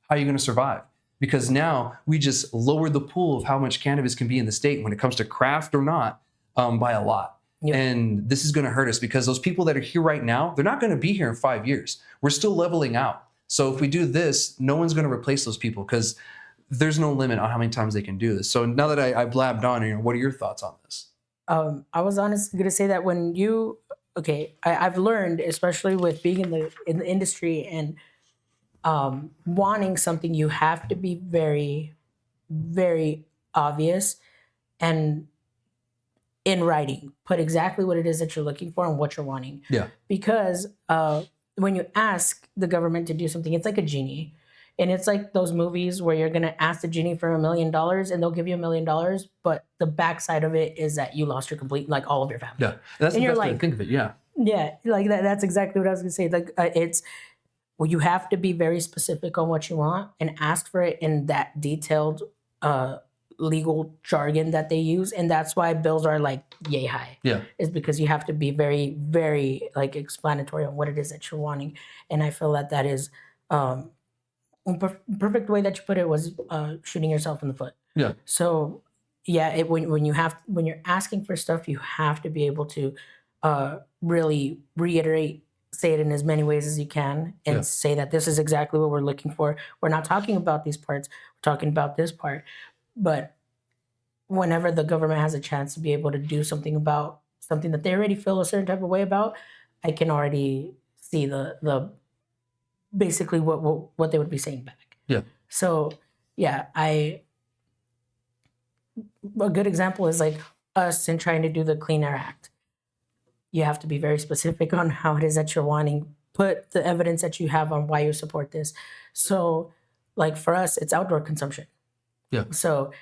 how are you going to survive? Because now we just lowered the pool of how much cannabis can be in the state when it comes to craft or not, by a lot. Yep. And this is going to hurt us, because those people that are here right now, they're not going to be here in 5 years. We're still leveling out. So if we do this, no one's going to replace those people, because there's no limit on how many times they can do this. So now that I blabbed on, you know, what are your thoughts on this? I was honestly going to say that when you, I've learned, especially with being in the industry and wanting something, you have to be very, very obvious and in writing. Put exactly what it is that you're looking for and what you're wanting. Yeah. Because when you ask the government to do something, it's like a genie. And it's like those movies where you're going to ask the genie for $1 million and they'll give you $1 million, but the backside of it is that you lost your complete, like all of your family. Yeah. That's the best way to think of it. Yeah. Yeah. Like that's exactly what I was going to say. Like well, you have to be very specific on what you want and ask for it in that detailed legal jargon that they use. And that's why bills are like yay high. Yeah. Is because you have to be very, very like explanatory on what it is that you're wanting. And I feel that is perfect way that you put it was shooting yourself in the foot. Yeah. So yeah, when you're asking for stuff, you have to be able to really reiterate, say it in as many ways as you can, and say that this is exactly what we're looking for. We're not talking about these parts. We're talking about this part. But whenever the government has a chance to be able to do something about something that they already feel a certain type of way about, I can already see the basically what they would be saying back. Yeah. So yeah, a good example is like us in trying to do the Clean Air Act. You have to be very specific on how it is that you're wanting. Put the evidence that you have on why you support this. So like for us, it's outdoor consumption. Yeah. So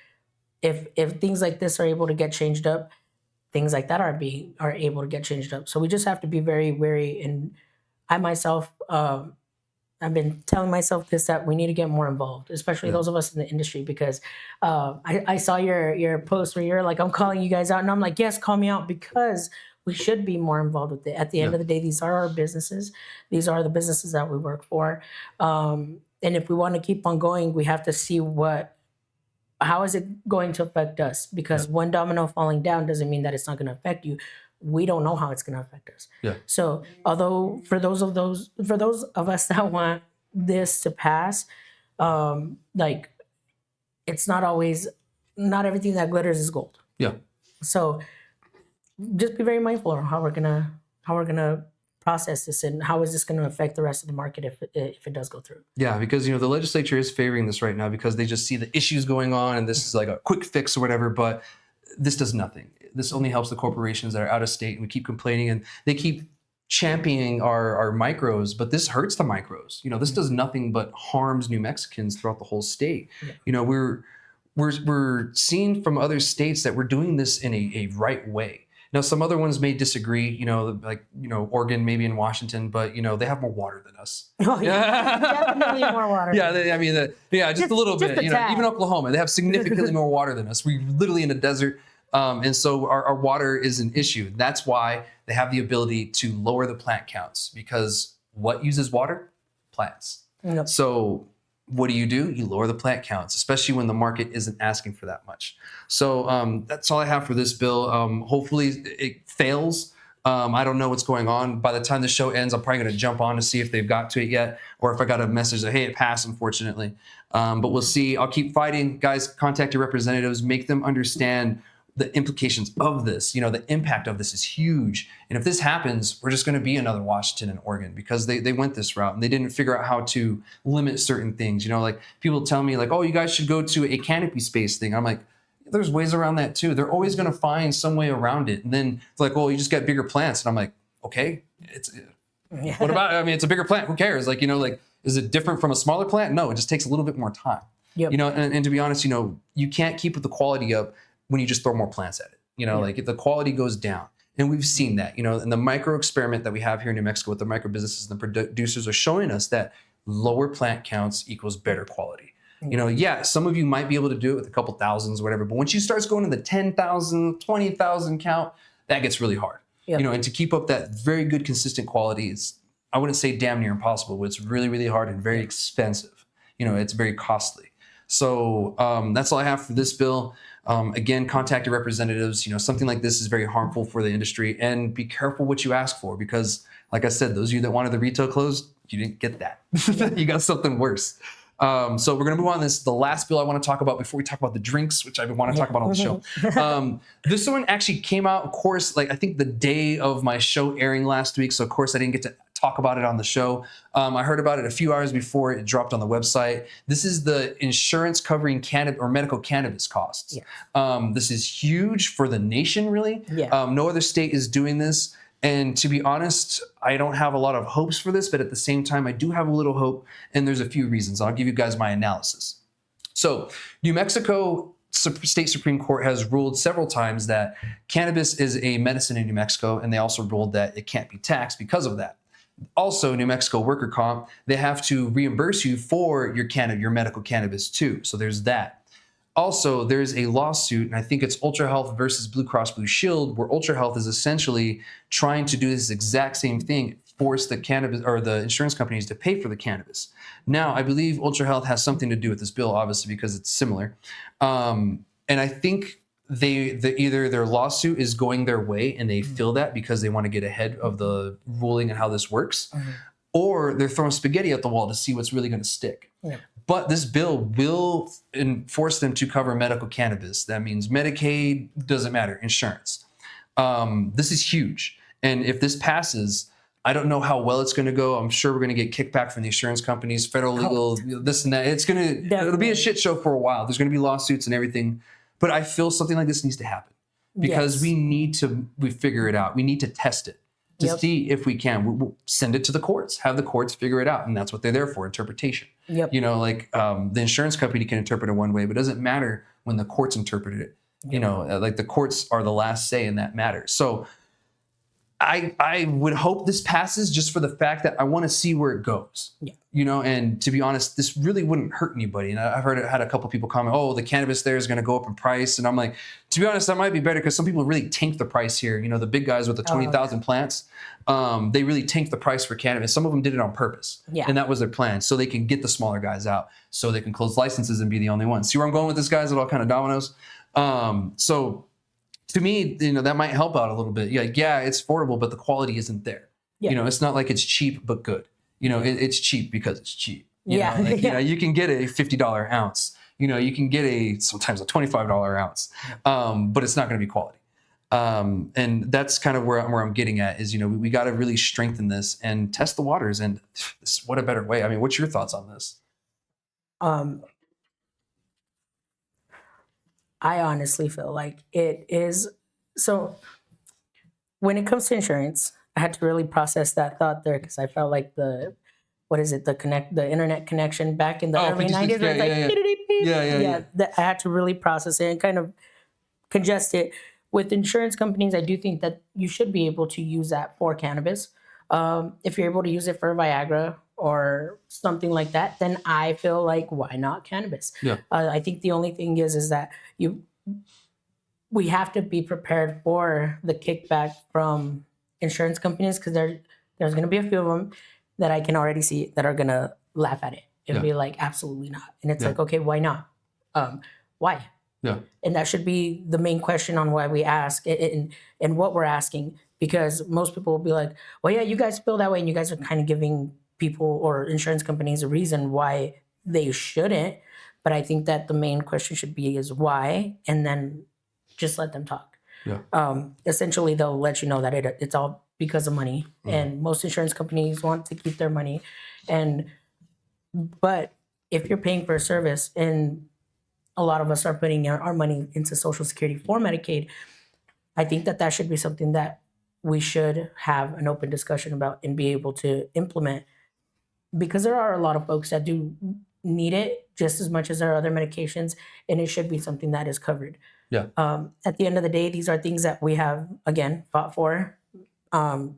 if things like this are able to get changed up, things like that are able to get changed up. So we just have to be very wary. And I myself, I've been telling myself this, that we need to get more involved, especially those of us in the industry, because I saw your post where you're like, I'm calling you guys out, and I'm like, yes, call me out, because we should be more involved with it. At the end of the day, these are our businesses. These are the businesses that we work for. And if we want to keep on going, we have to see how is it going to affect us? Because one domino falling down doesn't mean that it's not going to affect you. We don't know how it's going to affect us. Yeah. So although for those of us that want this to pass, like it's not everything that glitters is gold. Yeah. So just be very mindful of how we're gonna process this, and how is this going to affect the rest of the market if it does go through. Yeah, because the legislature is favoring this right now because they just see the issues going on and this is like a quick fix or whatever, but this does nothing. This only helps the corporations that are out of state, and we keep complaining and they keep championing our micros, but this hurts the micros. This does nothing but harms New Mexicans throughout the whole state. Yeah. We're seeing from other states that we're doing this in a right way. Now, some other ones may disagree, Oregon, maybe in Washington, but, they have more water than us. Oh, yeah. Definitely more water. Yeah, just a little bit. Even Oklahoma, they have significantly more water than us. We're literally in a desert. And so our water is an issue. That's why they have the ability to lower the plant counts, because what uses water? Plants. Yep. So what do? You lower the plant counts, especially when the market isn't asking for that much. So that's all I have for this bill. Hopefully it fails. I don't know what's going on. By the time the show ends, I'm probably going to jump on to see if they've got to it yet, or if I got a message that, hey, it passed, unfortunately. But we'll see. I'll keep fighting. Guys, contact your representatives. Make them understand the implications of this. The impact of this is huge. And if this happens, we're just going to be another Washington and Oregon, because they went this route and they didn't figure out how to limit certain things. Like people tell me like, oh, you guys should go to a canopy space thing. I'm like, there's ways around that too. They're always going to find some way around it. And then it's like, oh, you just got bigger plants. And I'm like, okay, what about, it's a bigger plant. Who cares? Is it different from a smaller plant? No, it just takes a little bit more time. Yep. And to be honest, you can't keep the quality up when you just throw more plants at it. Like if the quality goes down. And we've seen that, and the micro experiment that we have here in New Mexico with the micro businesses and the producers are showing us that lower plant counts equals better quality. Some of you might be able to do it with a couple thousands or whatever, but once you start going to the 10,000, 20,000 count, that gets really hard. Yep. You know, and to keep up that very good, consistent quality is, I wouldn't say damn near impossible, but it's really, really hard and very expensive. You know, it's very costly. So that's all I have for this bill. Again, contact your representatives. You know, something like this is very harmful for the industry, and be careful what you ask for, because like I said, those of you that wanted the retail closed, you didn't get that. You got something worse. So we're going to move on to the last bill I want to talk about before we talk about the drinks, which I want to talk about on the show. This one actually came out, of course, like I think the day of my show airing last week. So of course I didn't get to talk about it on the show. I heard about it a few hours before it dropped on the website. This is the insurance covering cannabis or medical cannabis costs. Yeah. This is huge for the nation, really. Yeah. No other state is doing this. And to be honest, I don't have a lot of hopes for this, but at the same time, I do have a little hope, and there's a few reasons. I'll give you guys my analysis. So, New Mexico State Supreme Court has ruled several times that cannabis is a medicine in New Mexico, and they also ruled that it can't be taxed because of that. Also, New Mexico worker comp, they have to reimburse you for your medical cannabis too. So there's that. Also, there's a lawsuit, and I think it's Ultra Health versus Blue Cross Blue Shield, where Ultra Health is essentially trying to do this exact same thing, force the cannabis or the insurance companies to pay for the cannabis. Now, I believe Ultra Health has something to do with this bill, obviously, because it's similar. And I think either their lawsuit is going their way, and they feel that because they want to get ahead of the ruling and how this works, or they're throwing spaghetti at the wall to see what's really going to stick. Yeah. But this bill will force them to cover medical cannabis. That means Medicaid, doesn't matter, insurance. This is huge. And if this passes, I don't know how well it's going to go. I'm sure we're going to get kickback from the insurance companies, federal legal, this and that. It'll be a shit show for a while. There's going to be lawsuits and everything. But I feel something like this needs to happen, because we figure it out. We need to test it to see if we can. We'll send it to the courts, have the courts figure it out. And that's what they're there for, interpretation. You know, like the insurance company can interpret it one way, but it doesn't matter when the courts interpreted it. You know, like the courts are the last say in that matter. So I would hope this passes, just for the fact that I want to see where it goes. You know, and to be honest, this really wouldn't hurt anybody. And I've had a couple people comment, oh, the cannabis there is going to go up in price. And I'm like, to be honest, that might be better, because some people really tank the price here. You know, the big guys with the 20,000 plants, they really tanked the price for cannabis. Some of them did it on purpose. And that was their plan, so they can get the smaller guys out, so they can close licenses and be the only ones. See where I'm going with this, guys? It all kind of dominoes. So to me, you know, that might help out a little bit. Yeah, it's affordable, but the quality isn't there. You know, it's not like it's cheap but good. You know, it's cheap because it's cheap. You know, like, you know, you can get a $50 ounce. You know, you can get sometimes a $25 ounce, but it's not going to be quality. And that's kind of where I'm getting at is, you know, we got to really strengthen this and test the waters. And what a better way. I mean, what's your thoughts on this? I honestly feel like it is. So when it comes to insurance, I had to really process that thought there, because I felt like the internet connection back in the early 90s. I had to really process it and kind of congest it. With insurance companies, I do think that you should be able to use that for cannabis. If you're able to use it for Viagra or something like that, then I feel like, why not cannabis? I think the only thing is that we have to be prepared for the kickback from insurance companies, because there's going to be a few of them that I can already see that are going to laugh at it and be like, absolutely not. And it's like, okay, why not? Why? And that should be the main question on why we ask and what we're asking, because most people will be like, well, yeah, you guys feel that way, and you guys are kind of giving people or insurance companies a reason why they shouldn't. But I think that the main question should be is why, and then just let them talk. Essentially, they'll let you know that it's all because of money, and most insurance companies want to keep their money. But if you're paying for a service, and a lot of us are putting our money into Social Security for Medicaid, I think that should be something that we should have an open discussion about and be able to implement, because there are a lot of folks that do need it just as much as our other medications, and it should be something that is covered. At the end of the day, these are things that we have, again, fought for. And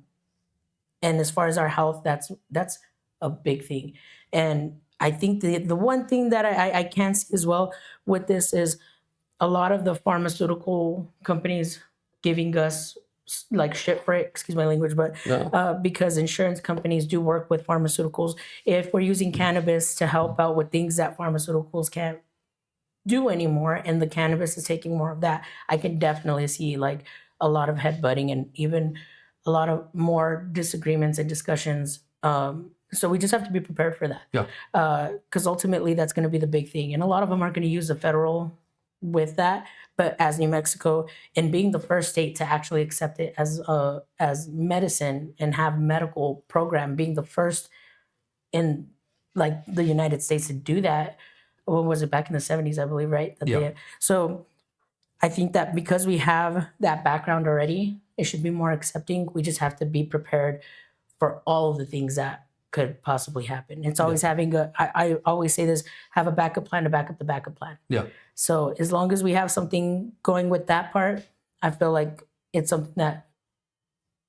as far as our health, that's a big thing. And I think the one thing that I can see as well with this is a lot of the pharmaceutical companies giving us like shit for it, excuse my language, but because insurance companies do work with pharmaceuticals. If we're using cannabis to help out with things that pharmaceuticals can't do anymore, and the cannabis is taking more of that, I can definitely see like a lot of headbutting and even a lot of more disagreements and discussions. So we just have to be prepared for that. Yeah. Because ultimately that's going to be the big thing. And a lot of them are going to use the federal with that. But as New Mexico, and being the first state to actually accept it as medicine and have medical program, being the first in like the United States to do that. When was it? Back in the 70s, I believe, right? So I think that because we have that background already, it should be more accepting. We just have to be prepared for all of the things that could possibly happen. It's always having I always say this, have a backup plan to back up the backup plan. Yeah. So as long as we have something going with that part, I feel like it's something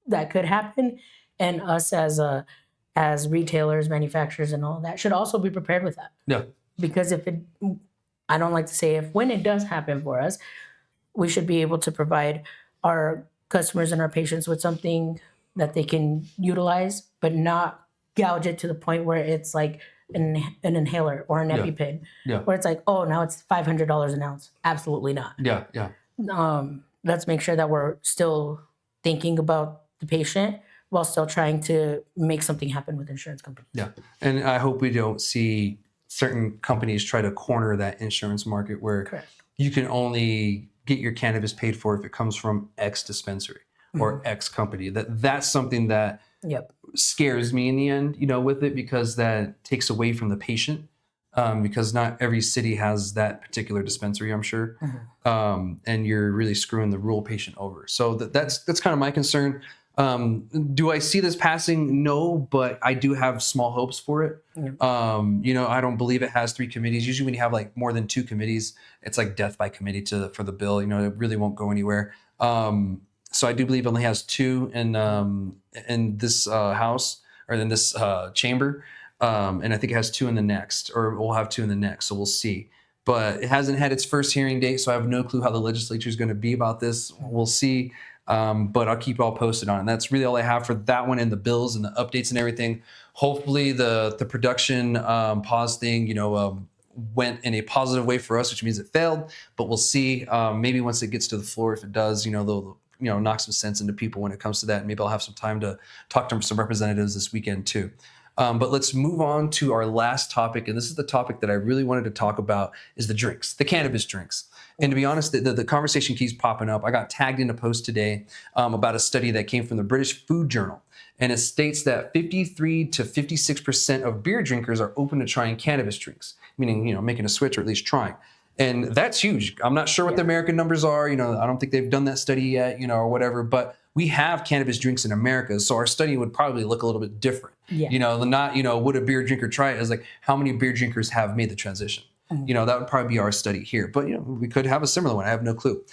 that could happen. And us as retailers, manufacturers and all that should also be prepared with that. Yeah. Because I don't like to say when it does happen for us, we should be able to provide our customers and our patients with something that they can utilize, but not gouge it to the point where it's like an inhaler or an EpiPen, where it's like, oh, now it's $500 an ounce. Absolutely not. Yeah. Let's make sure that we're still thinking about the patient while still trying to make something happen with insurance companies. Yeah, and I hope we don't see certain companies try to corner that insurance market where you can only get your cannabis paid for if it comes from X dispensary or X company. That's something that scares me in the end, with it, because that takes away from the patient, because not every city has that particular dispensary, I'm sure. And you're really screwing the rural patient over. So that's kind of my concern. Do I see this passing? No, but I do have small hopes for it. I don't believe it has 3 committees. Usually when you have like more than 2 committees, it's like death by committee for the bill. It really won't go anywhere. So I do believe it only has 2 in this house, or in this chamber. And I think it has 2 in the next, or we'll have 2 in the next. So we'll see. But it hasn't had its first hearing date, so I have no clue how the legislature is going to be about this. We'll see. But I'll keep you all posted on it. And that's really all I have for that one, and the bills and the updates and everything. Hopefully the production pause thing, went in a positive way for us, which means it failed. But we'll see. Maybe once it gets to the floor, if it does, they'll knock some sense into people when it comes to that. And maybe I'll have some time to talk to some representatives this weekend too. But let's move on to our last topic. And this is the topic that I really wanted to talk about, is the drinks, the cannabis drinks. And to be honest, the conversation keeps popping up. I got tagged in a post today about a study that came from the British Food Journal. And it states that 53 to 56% of beer drinkers are open to trying cannabis drinks, meaning, making a switch or at least trying. And that's huge. I'm not sure what the American numbers are. I don't think they've done that study yet, or whatever. But we have cannabis drinks in America. So our study would probably look a little bit different. Not, would a beer drinker try it? As like, how many beer drinkers have made the transition? That would probably be our study here. But, we could have a similar one. I have no clue.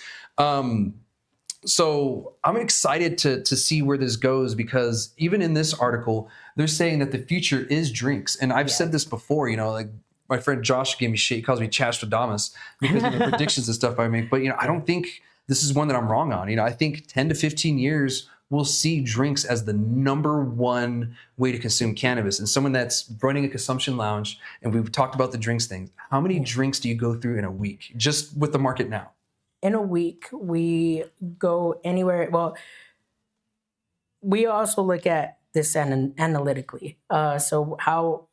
So I'm excited to see where this goes, because even in this article, they're saying that the future is drinks. And I've said this before, like my friend Josh gave me shit. He calls me Chastradamus because of the predictions and stuff I make. But, I don't think this is one that I'm wrong on. I think 10 to 15 years, we'll see drinks as the number one way to consume cannabis. And someone that's running a consumption lounge, and we've talked about the drinks thing. How many drinks do you go through in a week, just with the market now? In a week, we go anywhere. Well, we also look at this analytically. So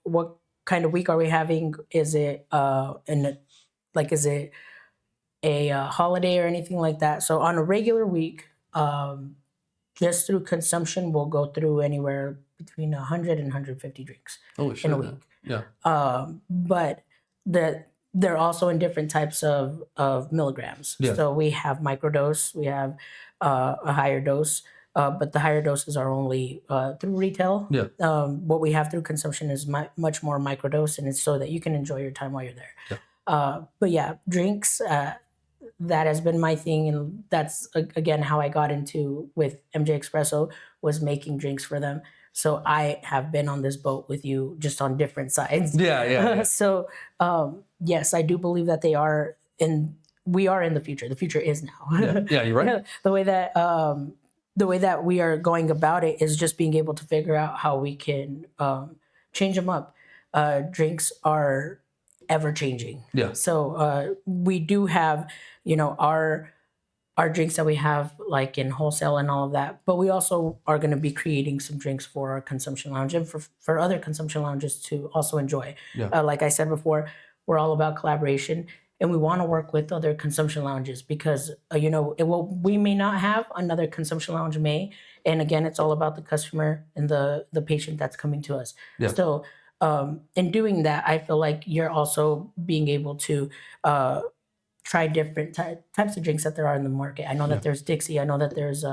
what kind of week are we having? Is it is it a holiday or anything like that? So on a regular week, just through consumption, we'll go through anywhere between 100 and 150 drinks in a week. Yeah. But they're also in different types of milligrams. Yeah. So we have microdose, we have a higher dose, but the higher doses are only through retail. Yeah. What we have through consumption is much more microdose, and it's so that you can enjoy your time while you're there. Yeah. But yeah, drinks, that has been my thing, and that's again how I got into with MJ Espresso, was making drinks for them. So I have been on this boat with you, just on different sides. Yeah. So yes, I do believe that we are in the future. The future is now. Yeah, you're right. The way that the way that we are going about it is just being able to figure out how we can change them up. Drinks are ever changing. Yeah. So we do have, our drinks that we have like in wholesale and all of that, but we also are going to be creating some drinks for our consumption lounge and for other consumption lounges to also enjoy. Yeah. Like I said before, we're all about collaboration, and we want to work with other consumption lounges because we may not have, another consumption lounge may, and again, it's all about the customer and the patient that's coming to us. Yeah. So in doing that, I feel like you're also being able to try different types of drinks that there are in the market. I know that there's Dixie. I know that there's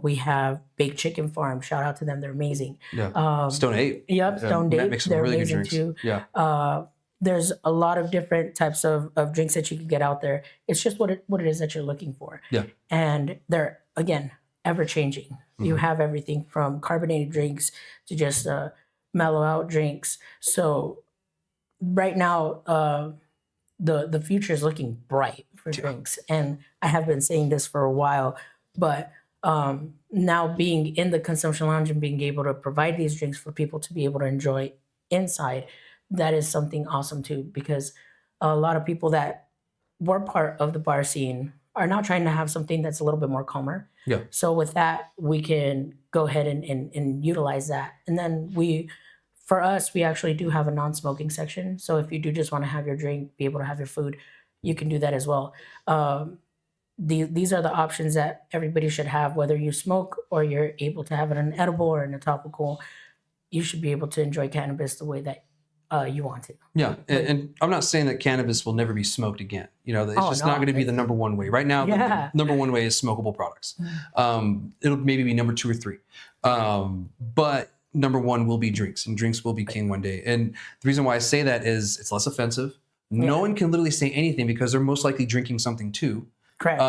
we have Baked Chicken Farm. Shout out to them. They're amazing. Yeah. Stone 8. Yep, Stone 8. Makes some They're really amazing good drinks. too. Yeah. There's a lot of different types of drinks that you can get out there. It's just what it is that you're looking for. Yeah. And they're, again, ever changing. You have everything from carbonated drinks to just mellow out drinks. So right now, the future is looking bright for drinks. And I have been saying this for a while, but now being in the consumption lounge and being able to provide these drinks for people to be able to enjoy inside, that is something awesome too, because a lot of people that were part of the bar scene are now trying to have something that's a little bit more calmer. Yeah. So with that, we can go ahead and utilize that. And then for us, we actually do have a non-smoking section. So if you do just want to have your drink, be able to have your food, you can do that as well. These are the options that everybody should have, whether you smoke or you're able to have it in an edible or in a topical. You should be able to enjoy cannabis the way that you want to. Yeah, and I'm not saying that cannabis will never be smoked again. It's just not going to be the number one way. Right now, the number one way is smokable products. It'll maybe be number 2 or 3. But number 1 will be drinks, and drinks will be king one day. And the reason why I say that is it's less offensive. No one can literally say anything because they're most likely drinking something too. Correct.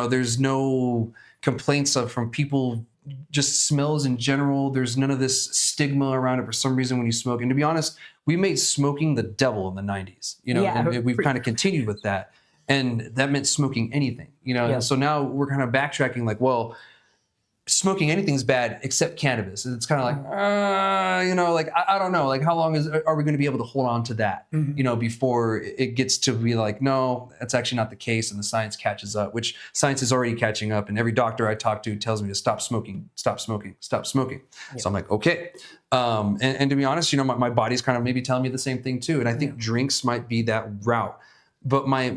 There's no complaints from people, just smells in general. There's none of this stigma around it for some reason when you smoke. And to be honest, we made smoking the devil in the 90s, and we've kind of continued with that. And that meant smoking anything, And so now we're kind of backtracking like, well, smoking anything is bad except cannabis. And it's kind of like, I don't know. Like, how long are we going to be able to hold on to that, before it gets to be like, no, that's actually not the case. And the science catches up, which science is already catching up. And every doctor I talk to tells me to stop smoking, stop smoking, stop smoking. Yeah. So I'm like, okay. And to be honest, my body's kind of maybe telling me the same thing too. And I think drinks might be that route. But my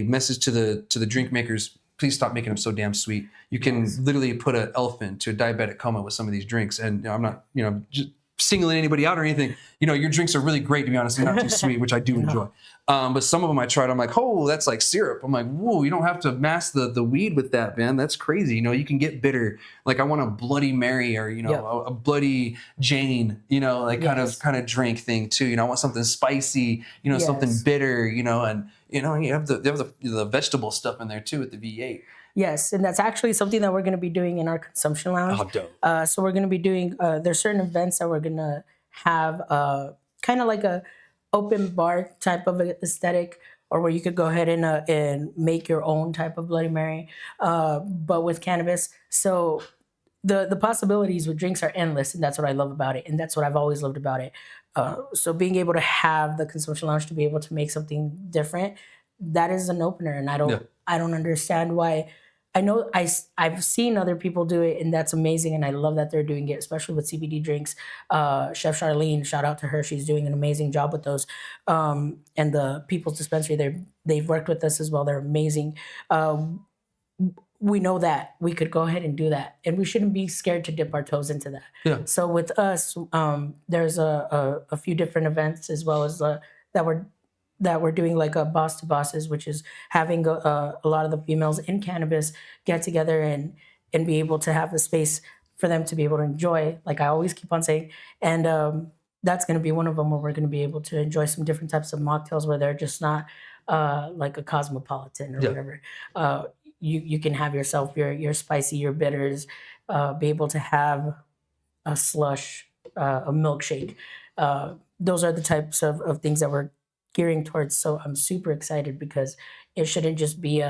message to the drink makers, please stop making them so damn sweet. You can literally put an elephant to a diabetic coma with some of these drinks. And I'm not, just singling anybody out or anything. Your drinks are really great, to be honest, and not too sweet, which I do enjoy. But some of them I tried, I'm like, oh, that's like syrup. I'm like, whoa, you don't have to mask the weed with that, man. That's crazy. You can get bitter. Like, I want a Bloody Mary or, a Bloody Jane, kind of drink thing too. I want something spicy, something bitter, and you have the vegetable stuff in there too with the V8. Yes, and that's actually something that we're going to be doing in our consumption lounge. Oh, dope. So we're going to be doing, there's certain events that we're going to have kind of like a open bar type of aesthetic, or where you could go ahead and make your own type of Bloody Mary, but with cannabis. So the possibilities with drinks are endless, and that's what I love about it, and that's what I've always loved about it. So being able to have the consumption lounge to be able to make something different, that is an opener, and I don't understand why. I know I've seen other people do it, and that's amazing, and I love that they're doing it, especially with CBD drinks. Chef Charlene, shout out to her, she's doing an amazing job with those. And the People's Dispensary, they've worked with us as well. They're amazing. We know that we could go ahead and do that, and we shouldn't be scared to dip our toes into that. Yeah. So with us, there's a few different events as well as that we're doing, like a Boss to Bosses, which is having a lot of the females in cannabis get together and be able to have the space for them to be able to enjoy, like I always keep on saying. And that's going to be one of them, where we're going to be able to enjoy some different types of mocktails where they're just not like a Cosmopolitan or whatever. You can have yourself your spicy, your bitters, be able to have a slush, a milkshake. Those are the types of things that we're gearing towards. So I'm super excited, because it shouldn't just be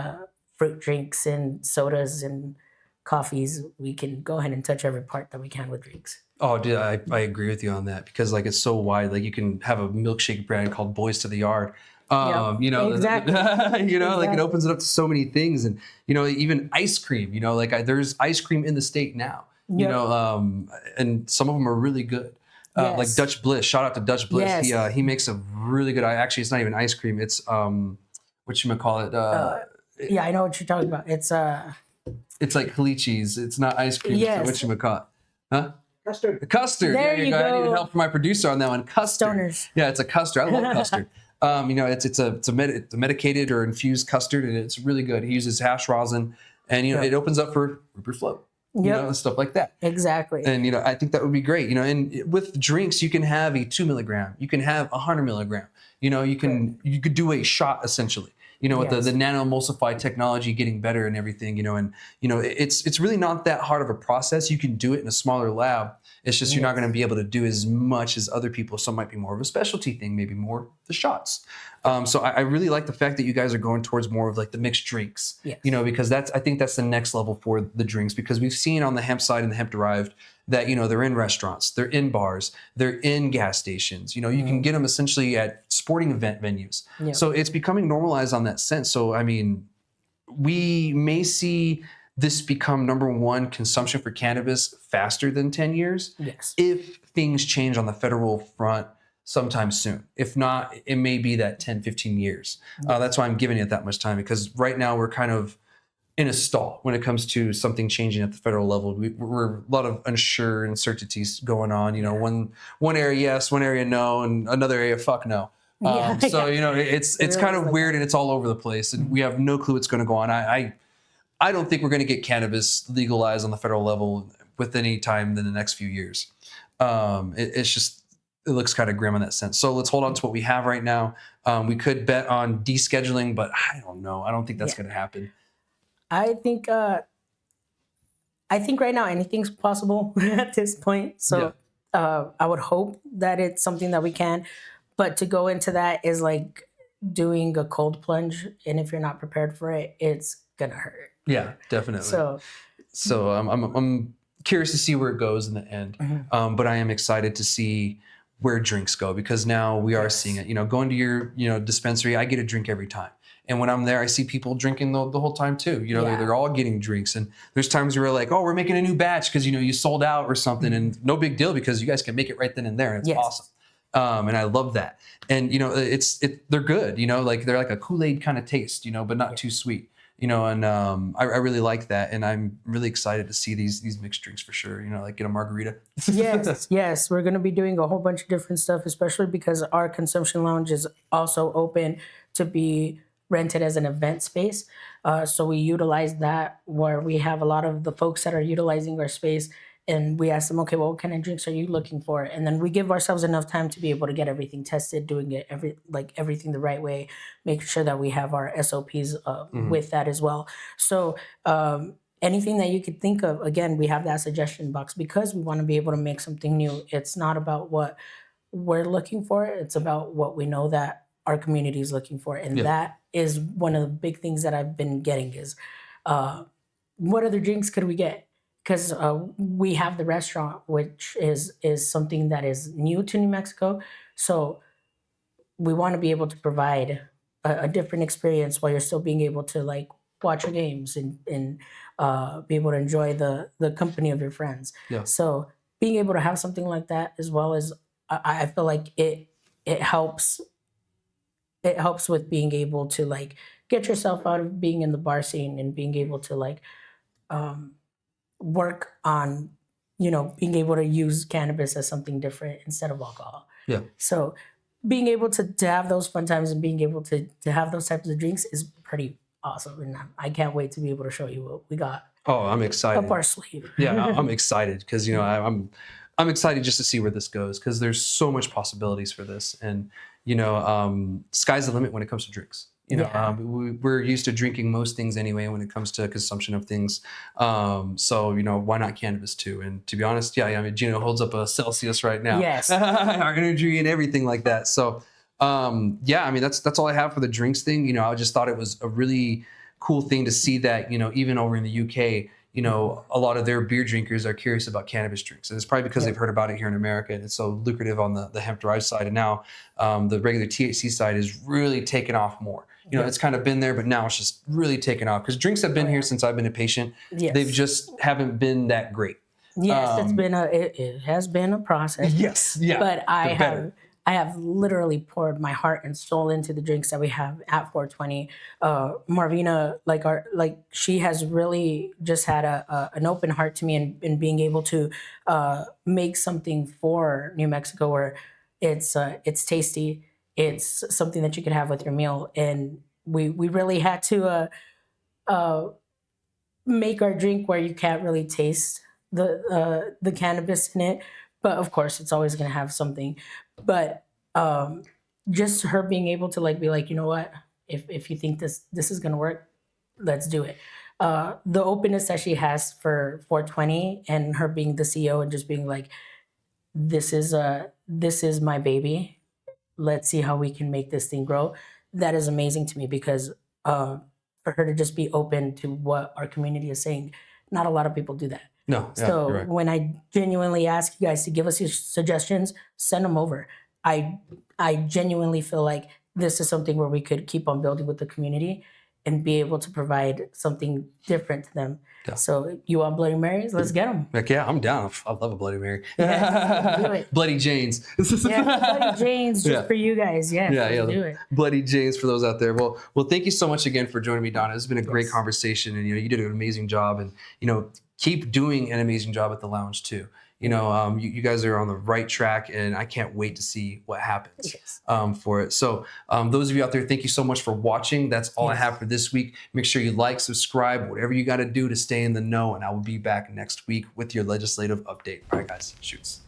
fruit drinks and sodas and coffees, we can go ahead and touch every part that we can with drinks. Oh, dude, I agree with you on that because like it's so wide. Like you can have a milkshake brand called Boys to the Yard. You know, exactly. you know, like it opens it up to so many things, and you know, even ice cream. You know, like there's ice cream in the state now. You know, and some of them are really good. Like Dutch Bliss. Shout out to Dutch Bliss. He makes a really good. Actually, it's not even ice cream. It's whatchamacallit. Yeah, I know what you're talking about. It's like Halichis. It's not ice cream. Yes. It's whatchamacallit. Huh? Custard. Custard. There you go. I needed help from my producer on that one. Custard. Stoners. Yeah, it's a custard. I love custard. You know, it's a medicated or infused custard, and it's really good. He uses hash rosin, and you know, it opens up for Rupert Float. You know, and stuff like that. Exactly. And, you know, I think that would be great. You know, and with drinks, you can have a 2 milligram. You can have 100 milligram. You know, you could do a shot essentially. You know, with the nano emulsify technology getting better and everything, you know, and, you know, it's really not that hard of a process. You can do it in a smaller lab. It's just you're not going to be able to do as much as other people. Some might be more of a specialty thing, maybe more the shots. So I really like the fact that you guys are going towards more of like the mixed drinks, you know, because I think that's the next level for the drinks, because we've seen on the hemp side and the hemp derived that, you know, they're in restaurants, they're in bars, they're in gas stations, you know, you can get them essentially at sporting event venues. So it's becoming normalized on that sense. So, I mean, we may see this become number one consumption for cannabis faster than 10 years if things change on the federal front sometime soon. If not, it may be that 10, 15 years. That's why I'm giving it that much time, because right now we're kind of in a stall when it comes to something changing at the federal level. We're a lot of uncertainties going on. You know, one area yes, one area no, and another area fuck no. So you know, it's kind of weird, and it's all over the place, and we have no clue what's going to go on. I don't think we're going to get cannabis legalized on the federal level with any time in the next few years. It looks kind of grim in that sense. So let's hold on to what we have right now. We could bet on descheduling, but I don't know. I don't think that's going to happen. I think right now anything's possible at this point. So I would hope that it's something that we can. But to go into that is like doing a cold plunge, and if you're not prepared for it, it's gonna hurt. Yeah, definitely. So I'm curious to see where it goes in the end. But I am excited to see where drinks go, because now we are seeing it. You know, going to your dispensary, I get a drink every time. And when I'm there, I see people drinking the whole time too. You know, they're all getting drinks. And there's times where we're like, oh, we're making a new batch because, you know, you sold out or something. And no big deal, because you guys can make it right then and there. And it's awesome. And I love that. And, you know, they're good, you know, like they're like a Kool-Aid kind of taste, you know, but not too sweet, you know, and I really like that. And I'm really excited to see these mixed drinks for sure, you know, like get a margarita. Yes. We're going to be doing a whole bunch of different stuff, especially because our consumption lounge is also open to be rented as an event space. So we utilize that, where we have a lot of the folks that are utilizing our space, and we ask them, okay, well, what kind of drinks are you looking for? And then we give ourselves enough time to be able to get everything tested, doing it everything the right way, making sure that we have our SOPs with that as well. So anything that you could think of, again, we have that suggestion box, because we want to be able to make something new. It's not about what we're looking for. It's about what we know that our community is looking for. And that is one of the big things that I've been getting is, what other drinks could we get? Because we have the restaurant, which is something that is new to New Mexico. So we want to be able to provide a different experience while you're still being able to like watch your games and be able to enjoy the company of your friends. So being able to have something like that, as well as I feel like it helps. It helps with being able to like get yourself out of being in the bar scene and being able to like work on, you know, being able to use cannabis as something different instead of alcohol. So being able to have those fun times and being able to have those types of drinks is pretty awesome. And I can't wait to be able to show you what we got. Oh, I'm excited. Up our sleeve. I'm excited because, you know, I'm excited just to see where this goes, because there's so much possibilities for this. And, you know, sky's the limit when it comes to drinks. You know, we're used to drinking most things anyway when it comes to consumption of things. So, you know, why not cannabis too? And to be honest, I mean, Gino holds up a Celsius right now. Our energy and everything like that. So, I mean, that's all I have for the drinks thing. You know, I just thought it was a really cool thing to see that, you know, even over in the UK, a lot of their beer drinkers are curious about cannabis drinks. And it's probably because they've heard about it here in America and it's so lucrative on the hemp-derived side. And now the regular THC side is really taken off more. It's kind of been there, but now it's just really taken off. Because drinks have been here since I've been a patient. They've just haven't been that great. Yes, it has been a process. Yes, yeah. But I have literally poured my heart and soul into the drinks that we have at 420. Marvina, she has really just had an open heart to me in being able to make something for New Mexico where it's tasty. It's something that you could have with your meal, and we really had to make our drink where you can't really taste the cannabis in it, but of course it's always going to have something. But just her being able to be like, you know what, if you think this is going to work, let's do it. The openness that she has for 420 and her being the CEO and just being like, this is my baby. Let's see how we can make this thing grow. That is amazing to me because for her to just be open to what our community is saying, not a lot of people do that. No. Yeah, so right. when I genuinely ask you guys to give us your suggestions, send them over. I genuinely feel like this is something where we could keep on building with the community and be able to provide something different to them. Yeah. So you want Bloody Marys? Let's get them. Heck yeah, I'm down. I love a Bloody Mary. Yes, do it. Bloody Janes. Bloody Janes just for you guys. Yes, do it. Bloody Janes for those out there. Well, thank you so much again for joining me, Donna. It's been a great conversation, and you did an amazing job, and keep doing an amazing job at the lounge too. You guys are on the right track, and I can't wait to see what happens for it. So those of you out there, thank you so much for watching. That's all I have for this week. Make sure you like, subscribe, whatever you got to do to stay in the know, and I will be back next week with your legislative update. All right, guys, shoots.